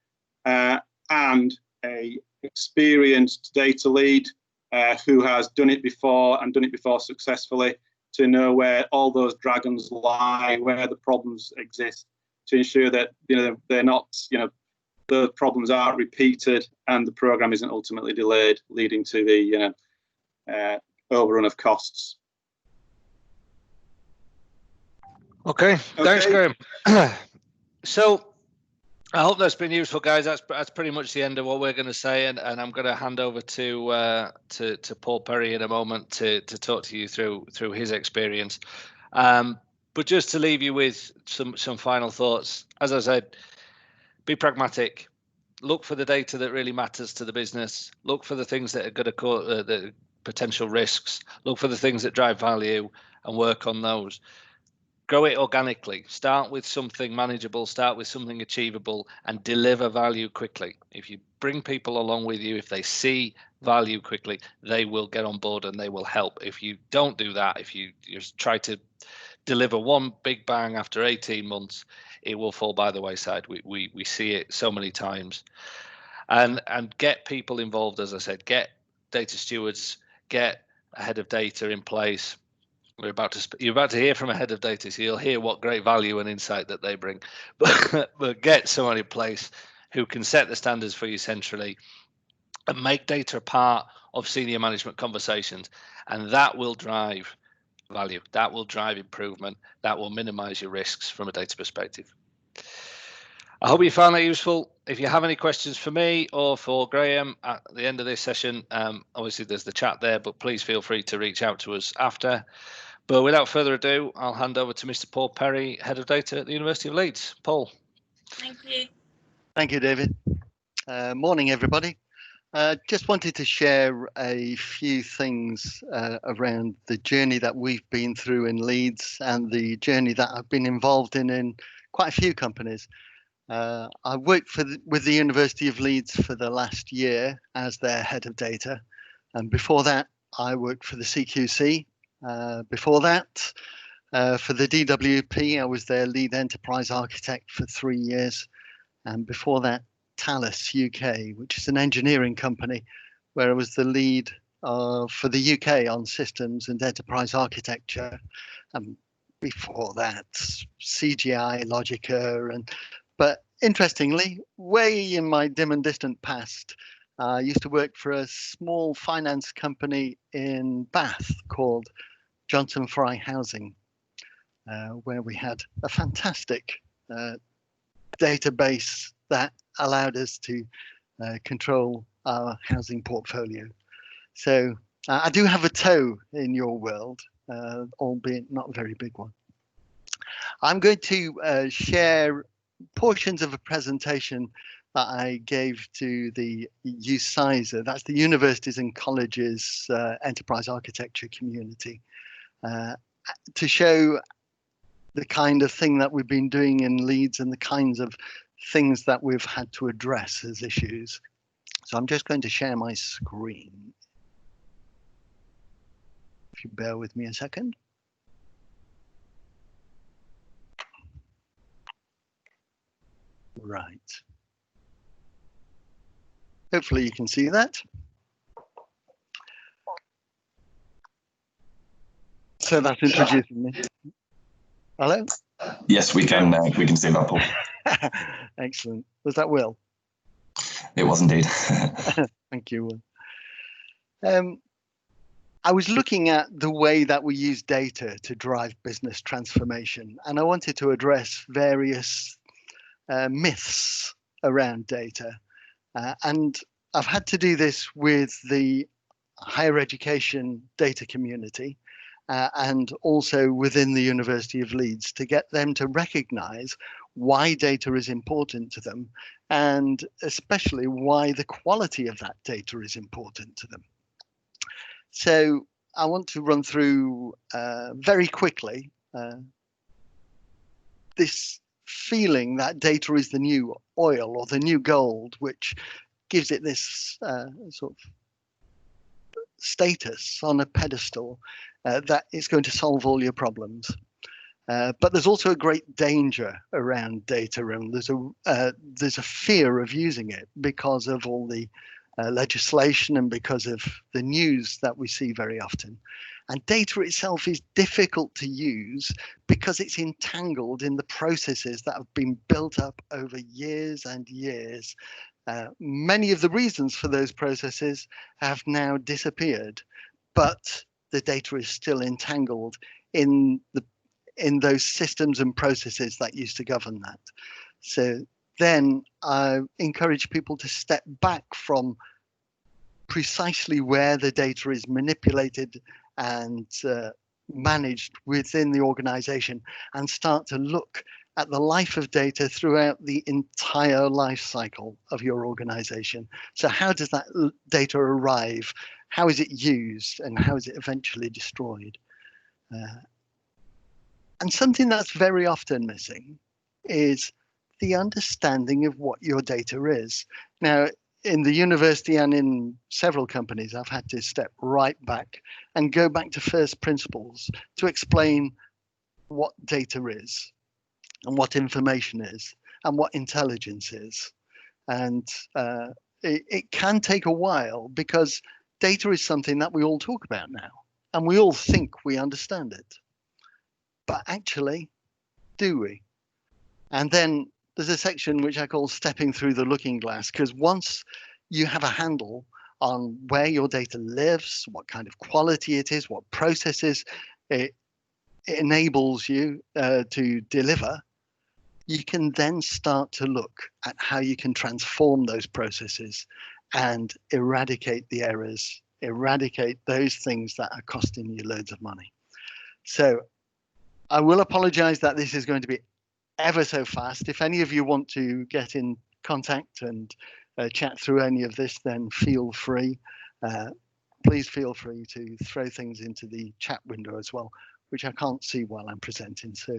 and a experienced data lead who has done it before and done it before successfully, to know where all those dragons lie, where the problems exist, to ensure that they're not, the problems aren't repeated and the program isn't ultimately delayed, leading to the overrun of costs. Okay, thanks, Graham. So I hope that's been useful, guys. That's pretty much the end of what we're going to say, and I'm going to hand over to Paul Perry in a moment to talk to you through his experience. But just to leave you with some final thoughts, as I said, be pragmatic. Look for the data that really matters to the business. Look for the things that are going to cause the potential risks. Look for the things that drive value and work on those. Grow it organically. Start with something manageable, start with something achievable, and deliver value quickly. If you bring people along with you, if they see value quickly, they will get on board and they will help. If you don't do that, if you just try to deliver one big bang after 18 months, it will fall by the wayside. We see it so many times. And get people involved, as I said, get data stewards, get a head of data in place. You're about to hear from a head of data, so you'll hear what great value and insight that they bring. But get someone in place who can set the standards for you centrally and make data a part of senior management conversations, and that will drive value. That will drive improvement. That will minimize your risks from a data perspective. I hope you found that useful. If you have any questions for me or for Graham at the end of this session, obviously there's the chat there, but please feel free to reach out to us after. But without further ado, I'll hand over to Mr. Paul Perry, Head of Data at the University of Leeds. Paul. Thank you. Thank you, David. Morning, everybody. Just wanted to share a few things around the journey that we've been through in Leeds and the journey that I've been involved in quite a few companies. I worked with the University of Leeds for the last year as their head of data. And before that, I worked for the CQC. Before that, for the DWP, I was their lead enterprise architect for 3 years. And before that, Thales UK, which is an engineering company, where I was the lead for the UK on systems and enterprise architecture. And before that, CGI, Logica, but interestingly, way in my dim and distant past, I used to work for a small finance company in Bath called Johnson Fry Housing, where we had a fantastic database that allowed us to control our housing portfolio. So I do have a toe in your world, albeit not a very big one. I'm going to share portions of a presentation that I gave to the UCISA, that's the Universities and Colleges Enterprise Architecture community, to show the kind of thing that we've been doing in Leeds and the kinds of things that we've had to address as issues. So I'm just going to share my screen. If you bear with me a second. Right. Hopefully you can see that. So that's introducing me. Hello? Yes, we can see that, Paul. Excellent. Was that Will? It was indeed. Thank you, Will. I was looking at the way that we use data to drive business transformation, and I wanted to address various myths around data. And I've had to do this with the higher education data community and also within the University of Leeds to get them to recognize why data is important to them and especially why the quality of that data is important to them. So I want to run through very quickly this feeling that data is the new oil or the new gold, which gives it this sort of status on a pedestal that it's going to solve all your problems. But there's also a great danger around data, and there's a fear of using it because of all the legislation and because of the news that we see very often. And data itself is difficult to use because it's entangled in the processes that have been built up over years and years. Many of the reasons for those processes have now disappeared, but the data is still entangled in those systems and processes that used to govern that. So then I encourage people to step back from precisely where the data is manipulated and managed within the organization and start to look at the life of data throughout the entire life cycle of your organization. So how does that data arrive? How is it used? And how is it eventually destroyed? And something that's very often missing is the understanding of what your data is. Now, in the university and in several companies, I've had to step right back and go back to first principles to explain what data is and what information is and what intelligence is. And it can take a while because data is something that we all talk about now and we all think we understand it. But actually, do we? And then there's a section which I call stepping through the looking glass, because once you have a handle on where your data lives, what kind of quality it is, what processes it enables you to deliver, you can then start to look at how you can transform those processes and eradicate the errors, eradicate those things that are costing you loads of money. So I will apologize that this is going to be ever so fast. If any of you want to get in contact and chat through any of this, then feel free. Please feel free to throw things into the chat window as well, which I can't see while I'm presenting. So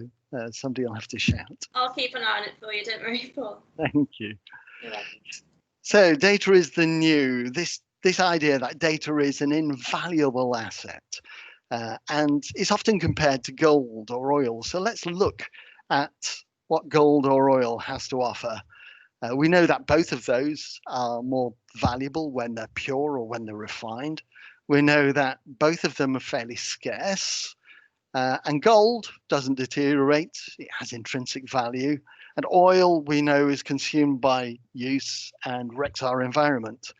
somebody will have to shout. I'll keep an eye on it for you, don't worry, Paul. Thank you. You're welcome. So data is the new, this idea that data is an invaluable asset. And it's often compared to gold or oil. So let's look at what gold or oil has to offer. We know that both of those are more valuable when they're pure or when they're refined. We know that both of them are fairly scarce. And gold doesn't deteriorate, it has intrinsic value. And oil, we know, is consumed by use and wrecks our environment.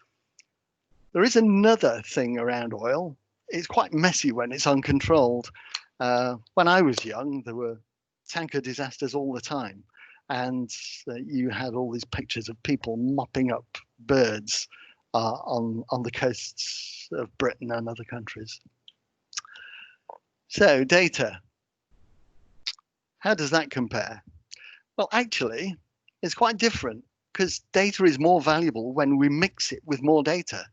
There is another thing around oil. It's quite messy when it's uncontrolled. When I was young, there were tanker disasters all the time. And you had all these pictures of people mopping up birds on the coasts of Britain and other countries. So data, how does that compare? Well, actually, it's quite different because data is more valuable when we mix it with more data.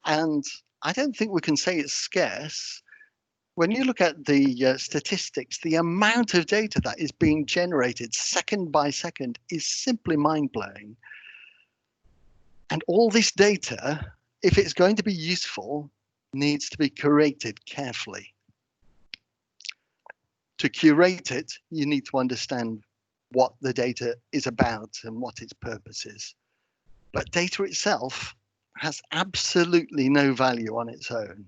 And I don't think we can say it's scarce. When you look at the statistics, the amount of data that is being generated second by second is simply mind-blowing. And all this data, if it's going to be useful, needs to be curated carefully. To curate it, you need to understand what the data is about and what its purpose is. But data itself has absolutely no value on its own.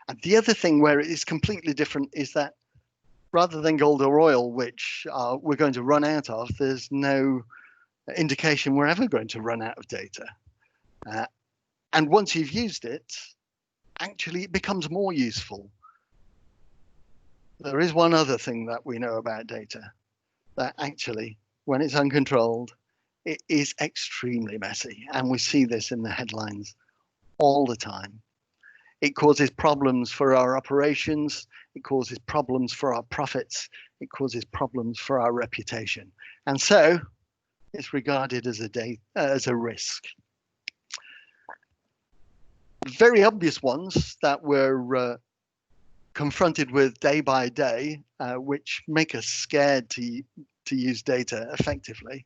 And the other thing where it is completely different is that rather than gold or oil, which we're going to run out of, there's no indication we're ever going to run out of data. And once you've used it, actually it becomes more useful. There is one other thing that we know about data, that actually, when it's uncontrolled, it is extremely messy. And we see this in the headlines all the time. It causes problems for our operations. It causes problems for our profits. It causes problems for our reputation. And so it's regarded as a risk. very obvious ones that we're confronted with day by day, which make us scared to use data effectively,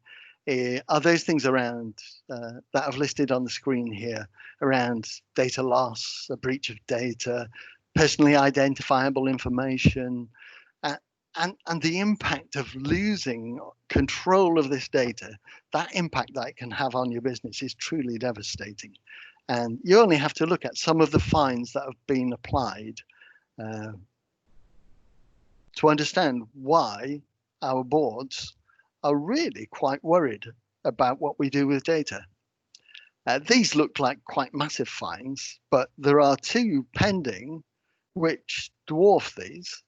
are those things around that I've listed on the screen here, around data loss, a breach of data, personally identifiable information, and the impact of losing control of this data. That impact that it can have on your business is truly devastating. And you only have to look at some of the fines that have been applied to understand why our boards are really quite worried about what we do with data. These look like quite massive fines, but there are two pending which dwarf these.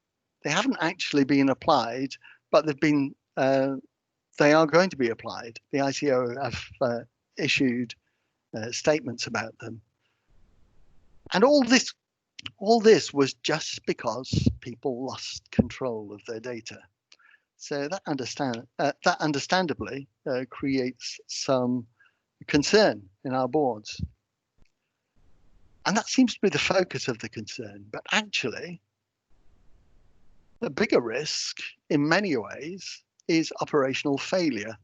They haven't actually been applied, but they've been. They are going to be applied. The ICO have issued statements about them, and all this was just because people lost control of their data. So that understandably creates some concern in our boards, and that seems to be the focus of the concern. But actually, the bigger risk, in many ways, is operational failure,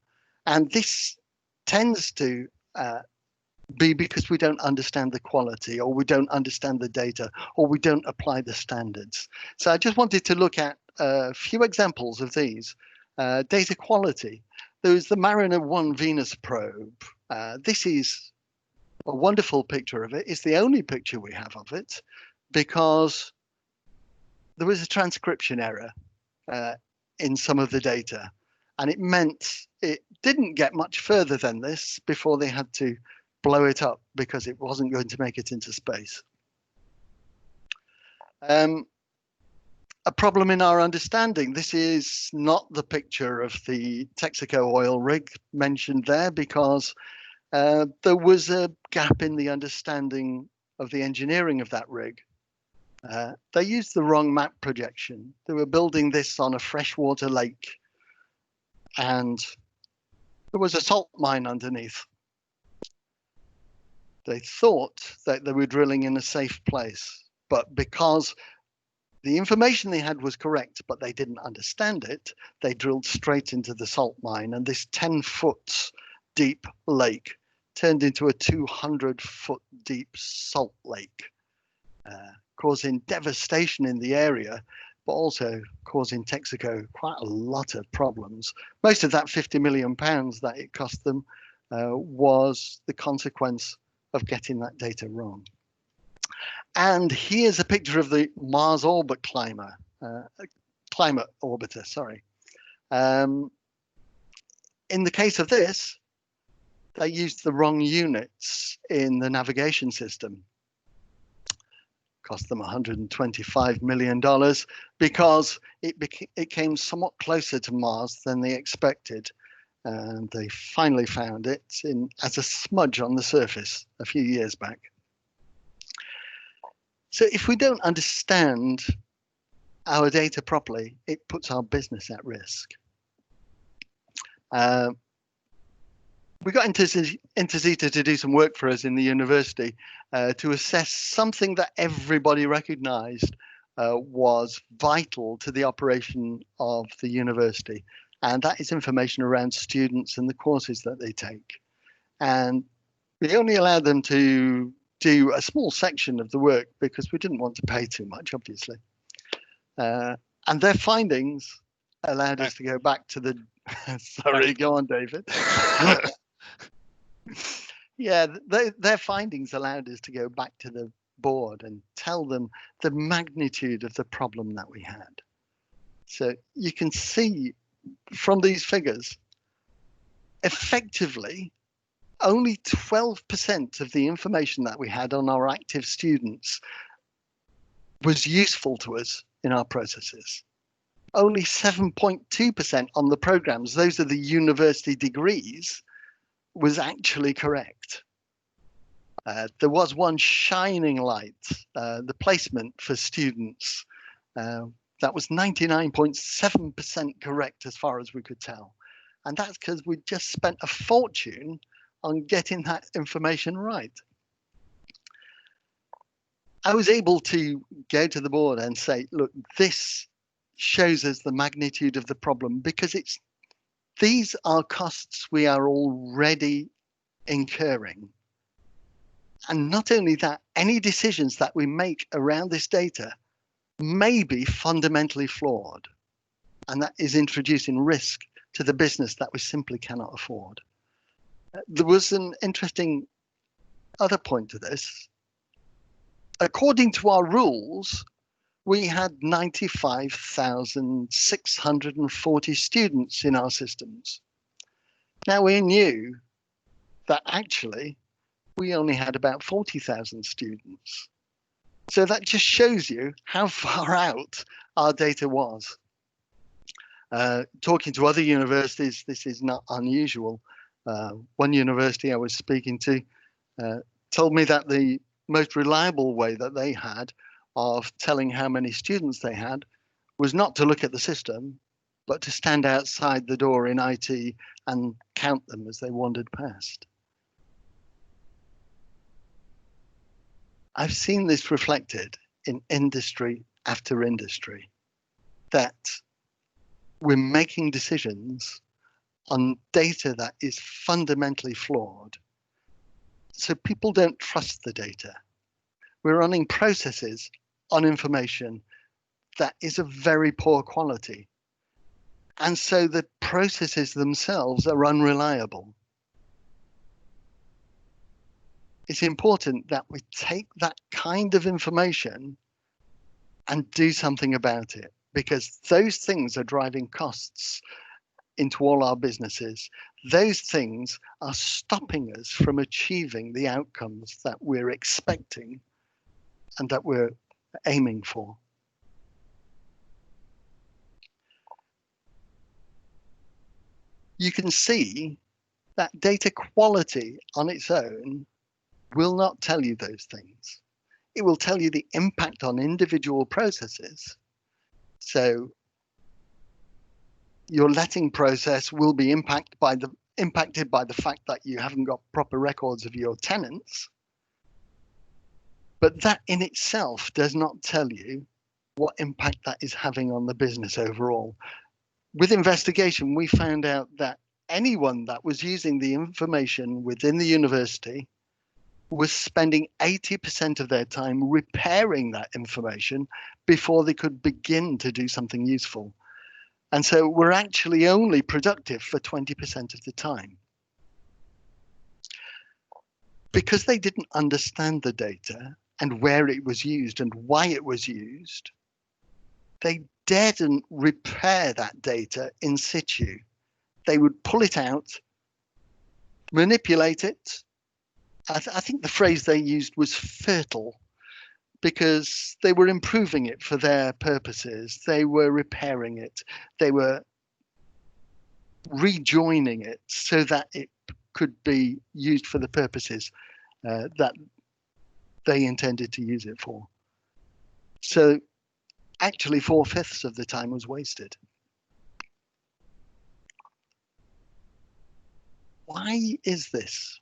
and this tends to be because we don't understand the quality, or we don't understand the data, or we don't apply the standards. So I just wanted to look at a few examples of these. Data quality. There's the Mariner 1 Venus probe. This is a wonderful picture of it. It's the only picture we have of it because there was a transcription error in some of the data, and it meant it didn't get much further than this before they had to blow it up because it wasn't going to make it into space. A problem in our understanding. This is not the picture of the Texaco oil rig mentioned there because there was a gap in the understanding of the engineering of that rig. They used the wrong map projection. They were building this on a freshwater lake, and there was a salt mine underneath. They thought that they were drilling in a safe place, but because the information they had was correct, but they didn't understand it, they drilled straight into the salt mine, and this 10-foot deep lake turned into a 200-foot deep salt lake, causing devastation in the area, but also causing Texaco quite a lot of problems. Most of that £50 million that it cost them was the consequence of getting that data wrong. And here's a picture of the Mars orbit climate orbiter, sorry. In the case of this, they used the wrong units in the navigation system. Cost them $125 million because it came somewhat closer to Mars than they expected. And they finally found it as a smudge on the surface a few years back. So if we don't understand our data properly, it puts our business at risk. We got Intozetta to do some work for us in the university to assess something that everybody recognized was vital to the operation of the university. And that is information around students and the courses that they take. And we only allowed them to do a small section of the work because we didn't want to pay too much, obviously. And their findings allowed us to go back to the, sorry, go on, David. Yeah, their findings allowed us to go back to the board and tell them the magnitude of the problem that we had. So you can see from these figures, effectively, only 12% of the information that we had on our active students was useful to us in our processes. Only 7.2% on the programs, those are the university degrees, was actually correct. There was one shining light, the placement for students, that was 99.7% correct as far as we could tell. And that's because we just spent a fortune on getting that information right. I was able to go to the board and say, look, this shows us the magnitude of the problem, because these are costs we are already incurring. And not only that, any decisions that we make around this data may be fundamentally flawed. And that is introducing risk to the business that we simply cannot afford. There was an interesting other point to this. According to our rules, we had 95,640 students in our systems. Now, we knew that actually we only had about 40,000 students. So that just shows you how far out our data was. Talking to other universities, this is not unusual. One university I was speaking to told me that the most reliable way that they had of telling how many students they had was not to look at the system, but to stand outside the door in IT and count them as they wandered past. I've seen this reflected in industry after industry, that we're making decisions on data that is fundamentally flawed. So people don't trust the data. We're running processes on information that is of very poor quality. And so the processes themselves are unreliable. It's important that we take that kind of information and do something about it, because those things are driving costs into all our businesses. Those things are stopping us from achieving the outcomes that we're expecting and that we're aiming for. You can see that data quality on its own will not tell you those things. It will tell you the impact on individual processes. So your letting process will be impacted by the fact that you haven't got proper records of your tenants. But that in itself does not tell you what impact that is having on the business overall. With investigation, we found out that anyone that was using the information within the university was spending 80% of their time repairing that information before they could begin to do something useful. And so we're actually only productive for 20% of the time. Because they didn't understand the data and where it was used and why it was used, they didn't repair that data in situ. They would pull it out, manipulate it. I think the phrase they used was fertile, because they were improving it for their purposes. They were repairing it. They were rejoining it so that it could be used for the purposes that they intended to use it for. So actually 4/5 of the time was wasted. Why is this?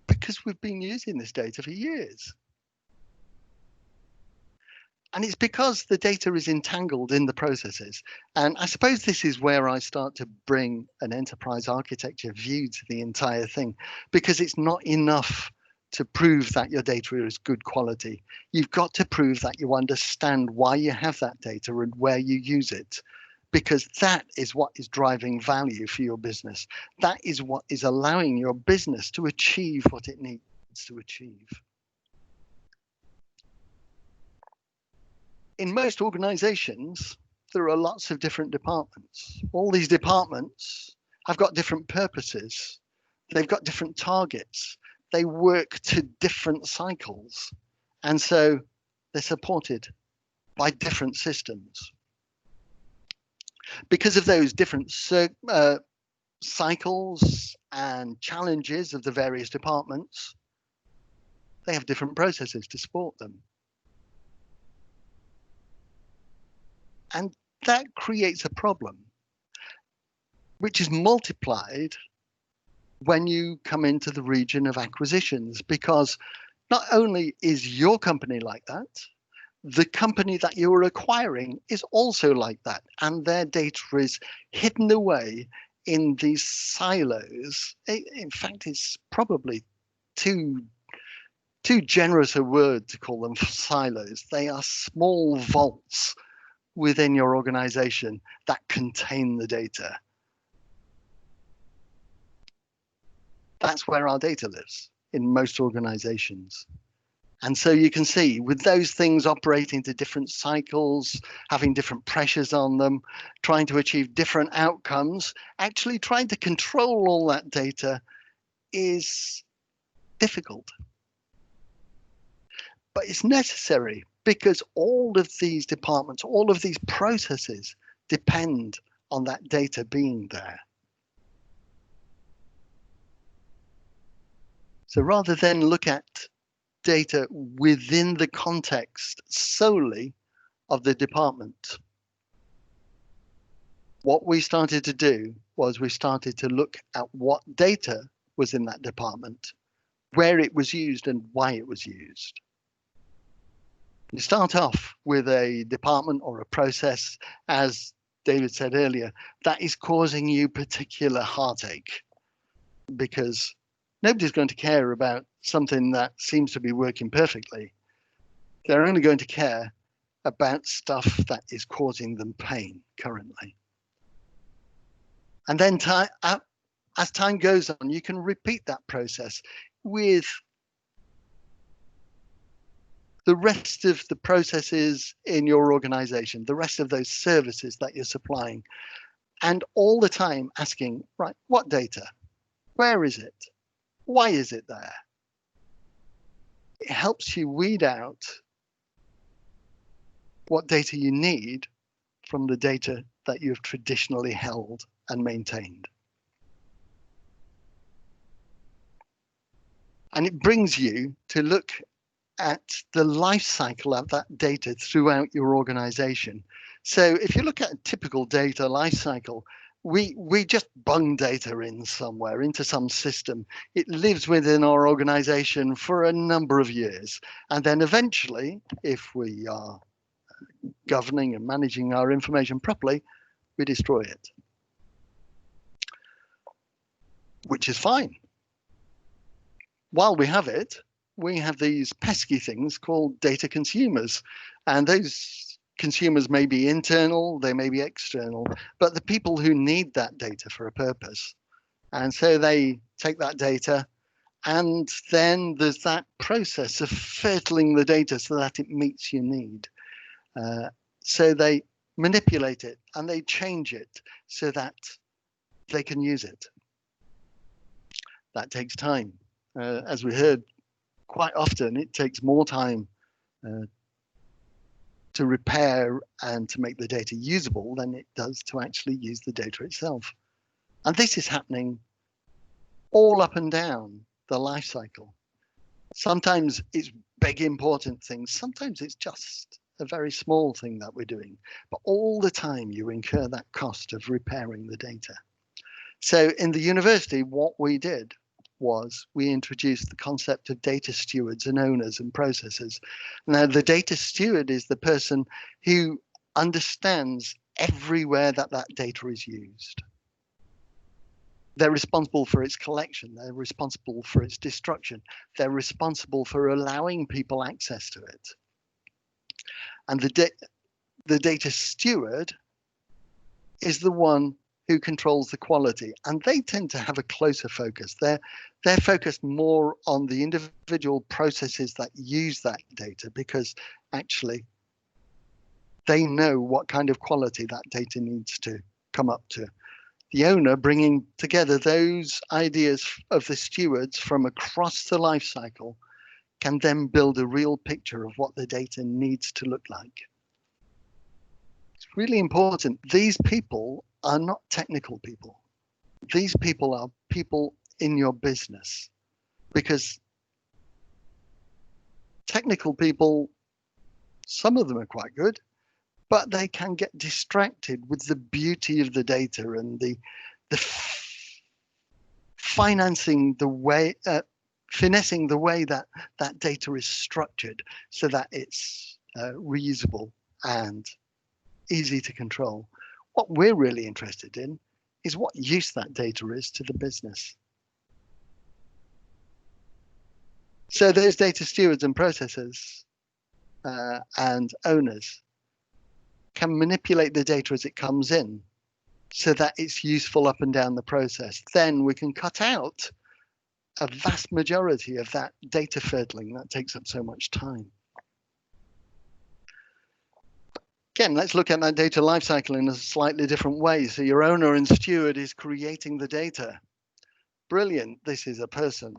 Because we've been using this data for years. And it's because the data is entangled in the processes. And I suppose this is where I start to bring an enterprise architecture view to the entire thing, because it's not enough to prove that your data is good quality. You've got to prove that you understand why you have that data and where you use it, because that is what is driving value for your business. That is what is allowing your business to achieve what it needs to achieve. In most organizations, there are lots of different departments. All these departments have got different purposes. They've got different targets. They work to different cycles. And so they're supported by different systems. Because of those different cycles and challenges of the various departments, they have different processes to support them. And that creates a problem, which is multiplied when you come into the region of acquisitions, because not only is your company like that, the company that you're acquiring is also like that, and their data is hidden away in these silos. In fact, it's probably too generous a word to call them silos. They are small vaults within your organization that contain the data. That's where our data lives in most organizations. And so you can see with those things operating to different cycles, having different pressures on them, trying to achieve different outcomes, actually trying to control all that data is difficult. But it's necessary because all of these departments, all of these processes depend on that data being there. So rather than look at data within the context solely of the department, what we started to do was we started to look at what data was in that department, where it was used and why it was used. You start off with a department or a process, as David said earlier, that is causing you particular heartache, because nobody's going to care about something that seems to be working perfectly. They're only going to care about stuff that is causing them pain currently. And then as time goes on, you can repeat that process with the rest of the processes in your organization, the rest of those services that you're supplying, and all the time asking, right, what data? Where is it? Why is it there? It helps you weed out what data you need from the data that you've traditionally held and maintained. And it brings you to look at the life cycle of that data throughout your organization. So if you look at a typical data life cycle, we just bung data in somewhere into some system. It lives within our organization for a number of years. And then eventually, if we are governing and managing our information properly, we destroy it, which is fine. While we have it, we have these pesky things called data consumers. And those consumers may be internal, they may be external, but the people who need that data for a purpose. And so they take that data, and then there's that process of fertiling the data so that it meets your need. So they manipulate it and they change it so that they can use it. That takes time. As we heard, quite often it takes more time to repair and to make the data usable than it does to actually use the data itself. And this is happening all up and down the life cycle. Sometimes it's big, important things. Sometimes it's just a very small thing that we're doing. But all the time you incur that cost of repairing the data. So in the university, what we did was we introduced the concept of data stewards and owners and processors. Now, the data steward is the person who understands everywhere that that data is used. They're responsible for its collection. They're responsible for its destruction. They're responsible for allowing people access to it. And the data steward is the one who controls the quality, and they tend to have a closer focus. They're focused more on the individual processes that use that data, because actually they know what kind of quality that data needs to come up to. The owner bringing together those ideas of the stewards from across the life cycle can then build a real picture of what the data needs to look like. It's really important. These people are not technical people. These people are people in your business, because technical people, some of them are quite good, but they can get distracted with the beauty of the data and the financing the way, finessing the way that that data is structured so that it's reusable and easy to control. What we're really interested in is what use that data is to the business. So those data stewards and processors and owners can manipulate the data as it comes in so that it's useful up and down the process. Then we can cut out a vast majority of that data fiddling that takes up so much time. Again, let's look at that data lifecycle in a slightly different way. So your owner and steward is creating the data. Brilliant. This is a person,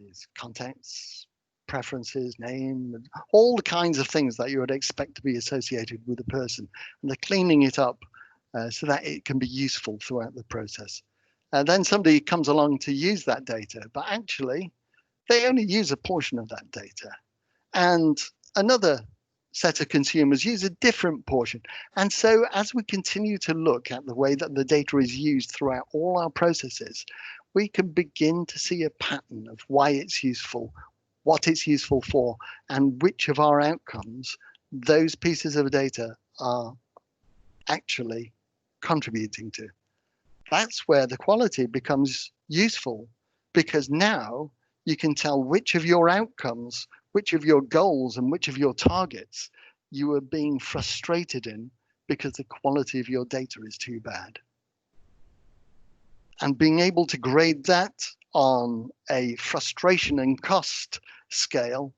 his contacts, preferences, name, all the kinds of things that you would expect to be associated with a person. And they're cleaning it up so that it can be useful throughout the process. And then somebody comes along to use that data, but actually they only use a portion of that data. And another set of consumers use a different portion. And so as we continue to look at the way that the data is used throughout all our processes, we can begin to see a pattern of why it's useful, what it's useful for, and which of our outcomes those pieces of data are actually contributing to. That's where the quality becomes useful, because now you can tell which of your outcomes, which of your goals and which of your targets you are being frustrated in because the quality of your data is too bad. And being able to grade that on a frustration and cost scale,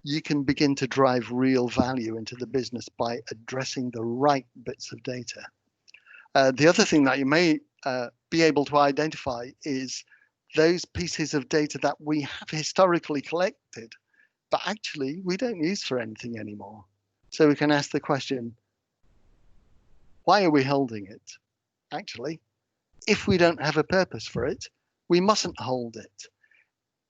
you can begin to drive real value into the business by addressing the right bits of data. The other thing that you may be able to identify is those pieces of data that we have historically collected, but actually we don't use for anything anymore. So we can ask the question, why are we holding it? Actually, if we don't have a purpose for it, we mustn't hold it.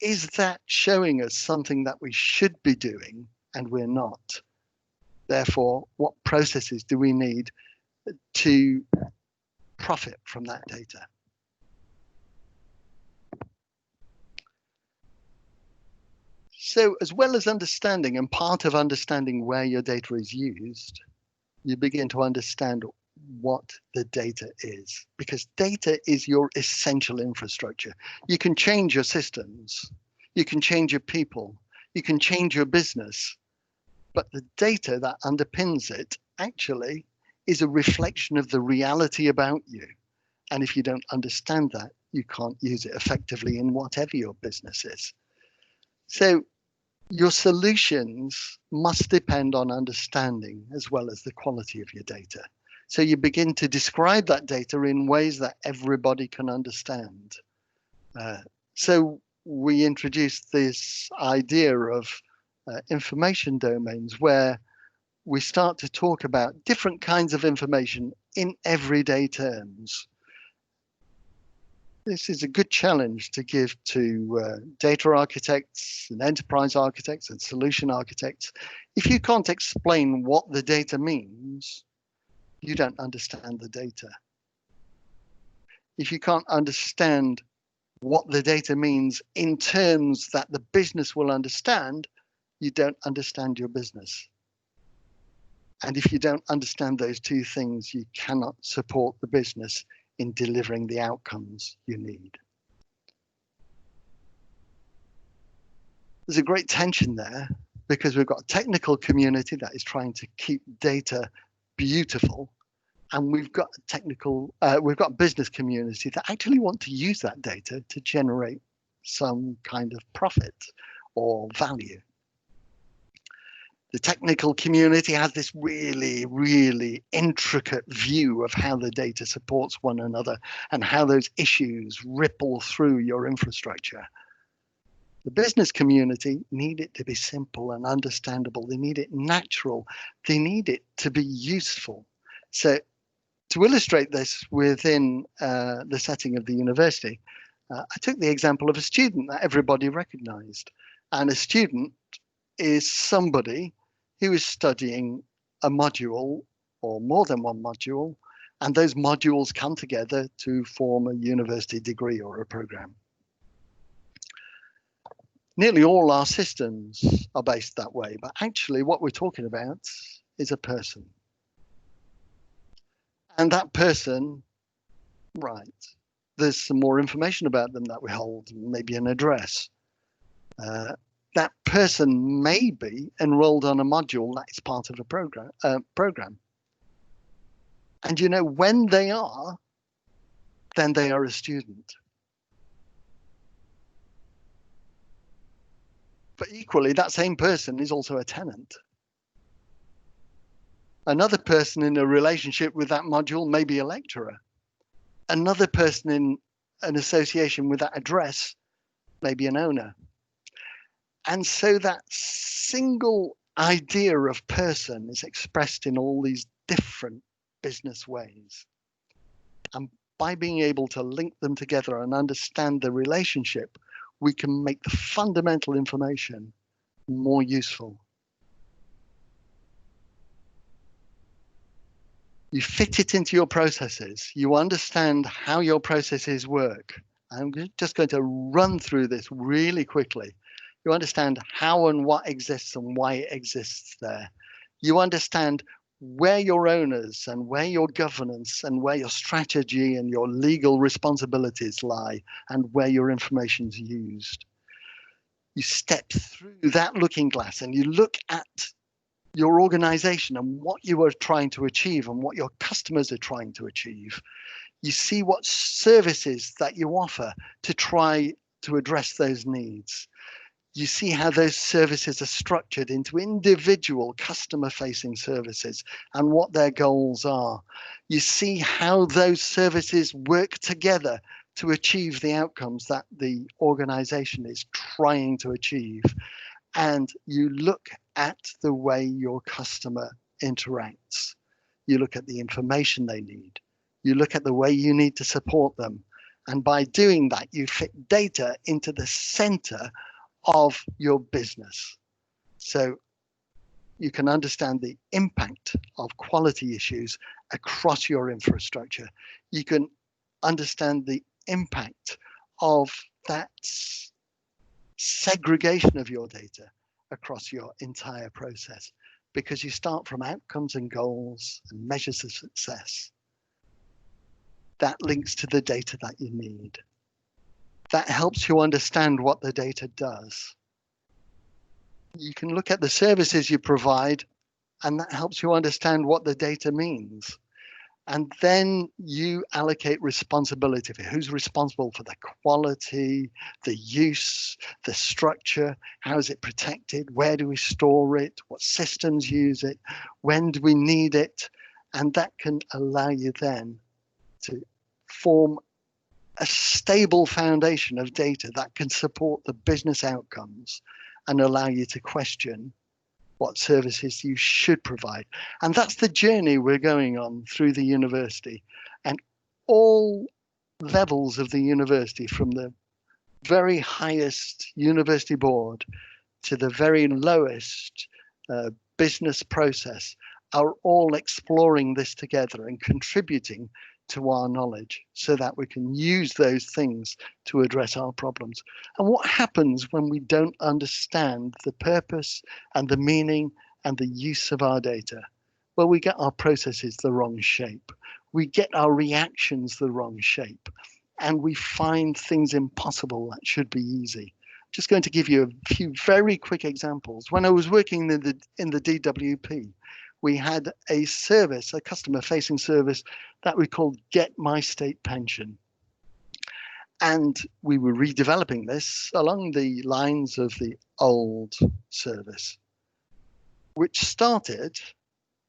Is that showing us something that we should be doing and we're not? Therefore, what processes do we need to profit from that data? So as well as understanding, and part of understanding where your data is used, you begin to understand what the data is, because data is your essential infrastructure. You can change your systems, you can change your people, you can change your business, but the data that underpins it actually is a reflection of the reality about you. And if you don't understand that, you can't use it effectively in whatever your business is. So your solutions must depend on understanding as well as the quality of your data. So you begin to describe that data in ways that everybody can understand. So we introduced this idea of information domains, where we start to talk about different kinds of information in everyday terms. This is a good challenge to give to data architects and enterprise architects and solution architects. If you can't explain what the data means, you don't understand the data. If you can't understand what the data means in terms that the business will understand, you don't understand your business. And if you don't understand those two things, you cannot support the business in delivering the outcomes you need. There's a great tension there, because we've got a technical community that is trying to keep data beautiful, and we've got a business community that actually want to use that data to generate some kind of profit or value. The technical community has this really, really intricate view of how the data supports one another and how those issues ripple through your infrastructure. The business community need it to be simple and understandable. They need it natural. They need it to be useful. So to illustrate this within the setting of the university, I took the example of a student that everybody recognized. And a student is somebody who is studying a module or more than one module, and those modules come together to form a university degree or a program. Nearly all our systems are based that way, but actually what we're talking about is a person. And that person, right, there's some more information about them that we hold, maybe an address. That person may be enrolled on a module that is part of a program. And you know, when they are, then they are a student. But equally, that same person is also a tenant. Another person in a relationship with that module may be a lecturer. Another person in an association with that address may be an owner. And so that single idea of person is expressed in all these different business ways. And by being able to link them together and understand the relationship, we can make the fundamental information more useful. You fit it into your processes. You understand how your processes work. I'm just going to run through this really quickly. You understand how and what exists and why it exists there. You understand where your owners and where your governance and where your strategy and your legal responsibilities lie and where your information is used. You step through that looking glass and you look at your organization and what you are trying to achieve and what your customers are trying to achieve. You see what services that you offer to try to address those needs. You see how those services are structured into individual customer-facing services and what their goals are. You see how those services work together to achieve the outcomes that the organization is trying to achieve. And you look at the way your customer interacts. You look at the information they need. You look at the way you need to support them. And by doing that, you fit data into the center of your business. So you can understand the impact of quality issues across your infrastructure. You can understand the impact of that segregation of your data across your entire process, because you start from outcomes and goals and measures of success. That links to the data that you need. That helps you understand what the data does. You can look at the services you provide, and that helps you understand what the data means. And then you allocate responsibility for who's responsible for the quality, the use, the structure, how is it protected, where do we store it, what systems use it, when do we need it, and that can allow you then to form a stable foundation of data that can support the business outcomes and allow you to question what services you should provide. And that's the journey we're going on through the university, and all levels of the university, from the very highest university board to the very lowest business process, are all exploring this together and contributing to our knowledge so that we can use those things to address our problems. And what happens when we don't understand the purpose and the meaning and the use of our data? Well, we get our processes the wrong shape. We get our reactions the wrong shape. And we find things impossible that should be easy. Just going to give you a few very quick examples. When I was working in the DWP, we had a service, a customer-facing service that we called Get My State Pension. And we were redeveloping this along the lines of the old service, which started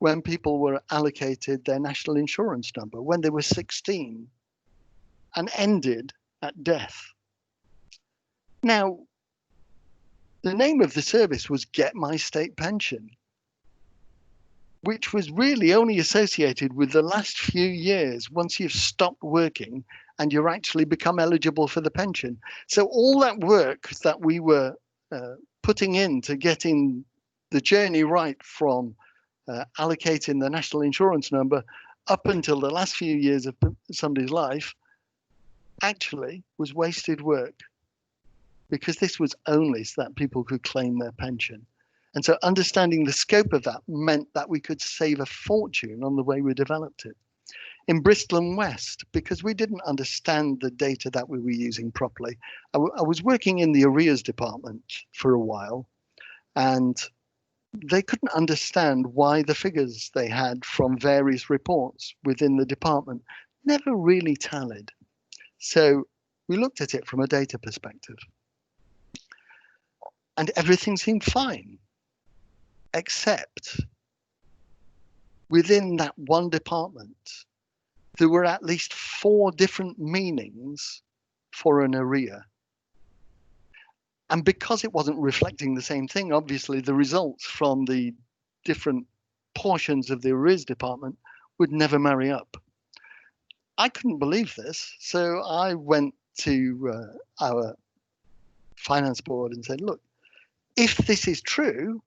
when people were allocated their national insurance number when they were 16 and ended at death. Now, the name of the service was Get My State Pension, which was really only associated with the last few years once you've stopped working and you're actually become eligible for the pension. So all that work that we were putting into getting the journey right from allocating the national insurance number up until the last few years of somebody's life actually was wasted work. because this was only so that people could claim their pension. And so understanding the scope of that meant that we could save a fortune on the way we developed it. In Bristol and West, because we didn't understand the data that we were using properly, I was working in the arrears department for a while, and they couldn't understand why the figures they had from various reports within the department never really tallied. So we looked at it from a data perspective, and everything seemed fine, except within that one department, there were at least 4 different meanings for an arrear. And because it wasn't reflecting the same thing, obviously the results from the different portions of the arrears department would never marry up. I couldn't believe this, so I went to our finance board and said, look, if this is true,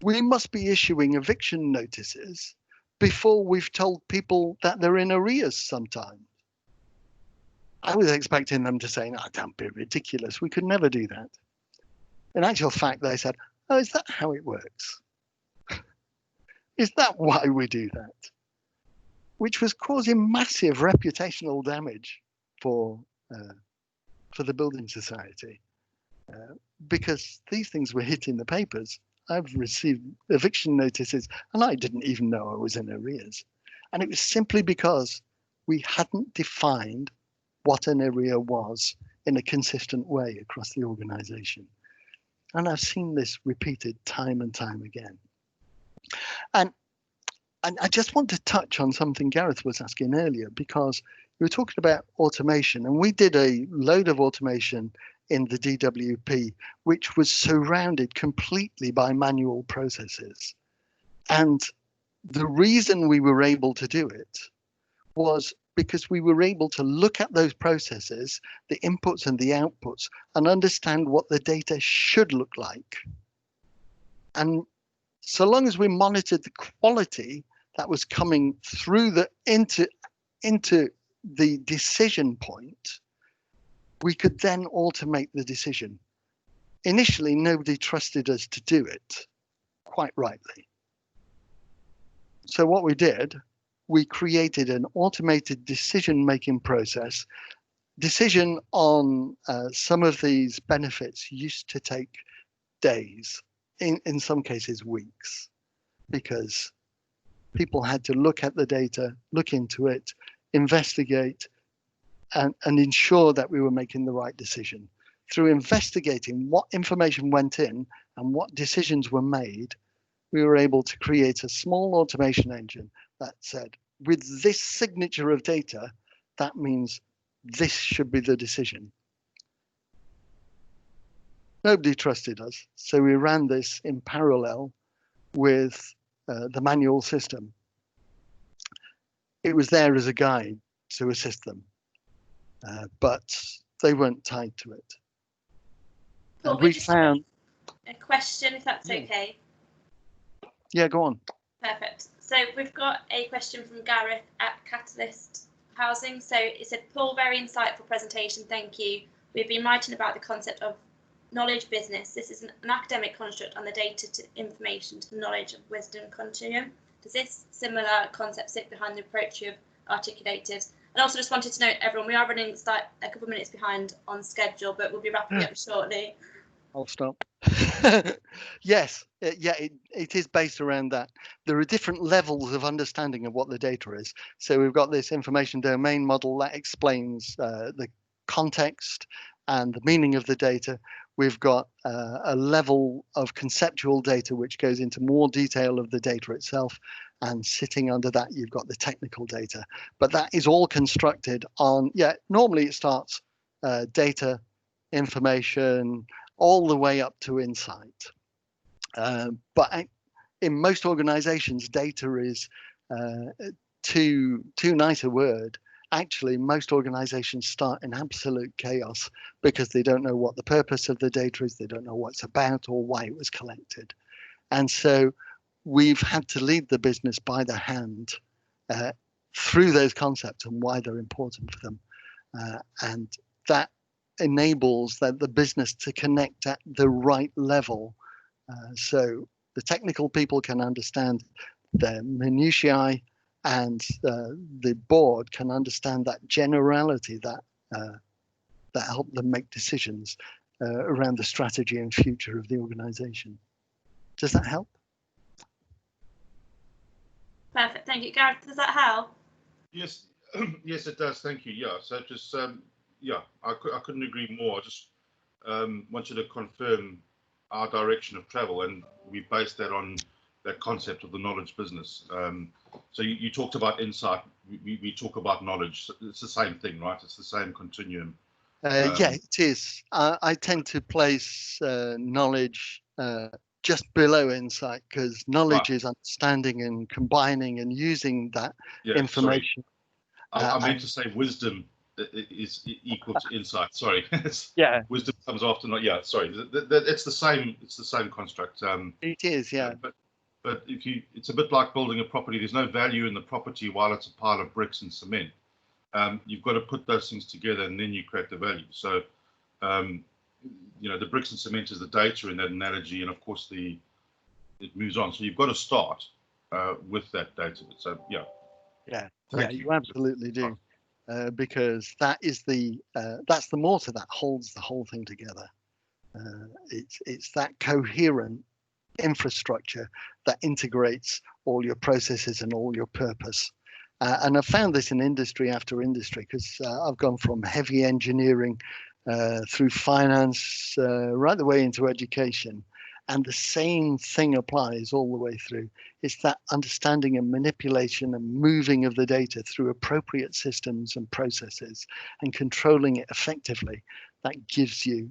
we must be issuing eviction notices before we've told people that they're in arrears sometime. I was expecting them to say, no, don't be ridiculous. We could never do that. In actual fact, they said, oh, is that how it works? Is that why we do that? Which was causing massive reputational damage for the building society, because these things were hitting the papers. I've received eviction notices and I didn't even know I was in arrears. And it was simply because we hadn't defined what an arrear was in a consistent way across the organization. And I've seen this repeated time and time again. And I just want to touch on something Gareth was asking earlier, because we were talking about automation, and we did a load of automation in the DWP, which was surrounded completely by manual processes. And the reason we were able to do it was because we were able to look at those processes, the inputs and the outputs, and understand what the data should look like. And so long as we monitored the quality that was coming through into the decision point, we could then automate the decision. Initially, nobody trusted us to do it, quite rightly. So what we did, we created an automated decision-making process. Decision on some of these benefits used to take days, in some cases weeks, because people had to look at the data, look into it, investigate, and ensure that we were making the right decision. Through investigating what information went in and what decisions were made, we were able to create a small automation engine that said, with this signature of data, that means this should be the decision. Nobody trusted us, so we ran this in parallel with the manual system. It was there as a guide to assist them, but they weren't tied to it. Cool. We found a question, if that's okay. Yeah, go on. Perfect. So we've got a question from Gareth at Catalyst Housing. So it said, Paul, very insightful presentation, thank you. We've been writing about the concept of knowledge business. This is an academic construct on the data to information to the knowledge of wisdom continuum. Does this similar concept sit behind the approach you've articulated? And also just wanted to note, everyone, we are running a couple of minutes behind on schedule, but we'll be wrapping up shortly. I'll stop. Yes, it is based around that. There are different levels of understanding of what the data is. So we've got this information domain model that explains the context and the meaning of the data. We've got a level of conceptual data which goes into more detail of the data itself, and sitting under that you've got the technical data. But that is all constructed on, normally it starts data, information, all the way up to insight. But in most organizations, data is too nice a word. Actually, most organizations start in absolute chaos because they don't know what the purpose of the data is, they don't know what it's about or why it was collected. And so we've had to lead the business by the hand through those concepts and why they're important for them. And that enables the business to connect at the right level. So the technical people can understand the minutiae, and the board can understand that generality that help them make decisions around the strategy and future of the organization. Does that help? Perfect, thank you. Gareth, does that help? Yes, yes, it does. Thank you. Yeah, so just yeah, I couldn't agree more. I just wanted to confirm our direction of travel, and we base that on that concept of the knowledge business. So you talked about insight. We talk about knowledge. It's the same thing, right? It's the same continuum. Yeah, it is. I tend to place knowledge just below insight, because knowledge is understanding and combining and using that information. I meant to say wisdom is equal to insight. Sorry. Yeah. Wisdom comes after not. Yeah. Sorry. It's the same. It's the same construct. It is. Yeah. But it's a bit like building a property. There's no value in the property while it's a pile of bricks and cement. You've got to put those things together, and then you create the value. So, you know, the bricks and cement is the data in that analogy, and of course it moves on. So you've got to start with that data. So yeah. Yeah. Yeah. You absolutely do, because that is that's the mortar that holds the whole thing together. It's that coherent infrastructure that integrates all your processes and all your purpose. And I've found this in industry after industry, because I've gone from heavy engineering through finance right the way into education. And the same thing applies all the way through. It's that understanding and manipulation and moving of the data through appropriate systems and processes and controlling it effectively that gives you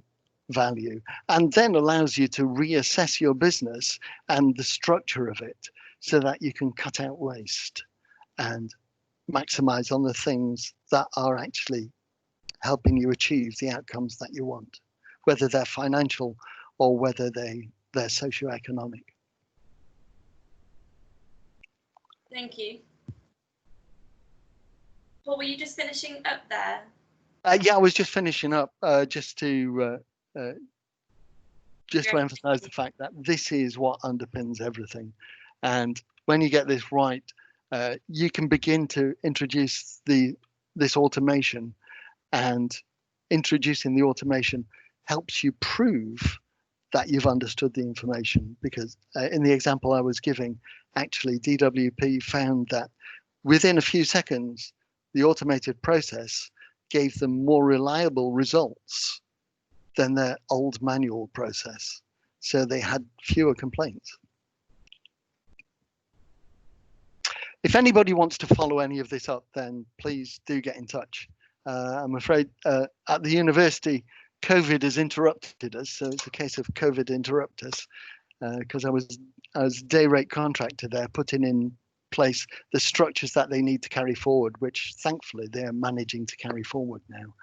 value, and then allows you to reassess your business and the structure of it so that you can cut out waste and maximize on the things that are actually helping you achieve the outcomes that you want, whether they're financial or whether they're socioeconomic. Thank you. Paul, were you just finishing up there? Yeah, I was just finishing up just to emphasize the fact that this is what underpins everything. And when you get this right, you can begin to introduce this automation, and introducing the automation helps you prove that you've understood the information, because in the example I was giving, actually DWP found that within a few seconds, the automated process gave them more reliable results than their old manual process. So they had fewer complaints. If anybody wants to follow any of this up, then please do get in touch. I'm afraid at the university, COVID has interrupted us. So it's a case of COVID interrupt us, because I was day rate contractor there, putting in place the structures that they need to carry forward, which thankfully they're managing to carry forward now.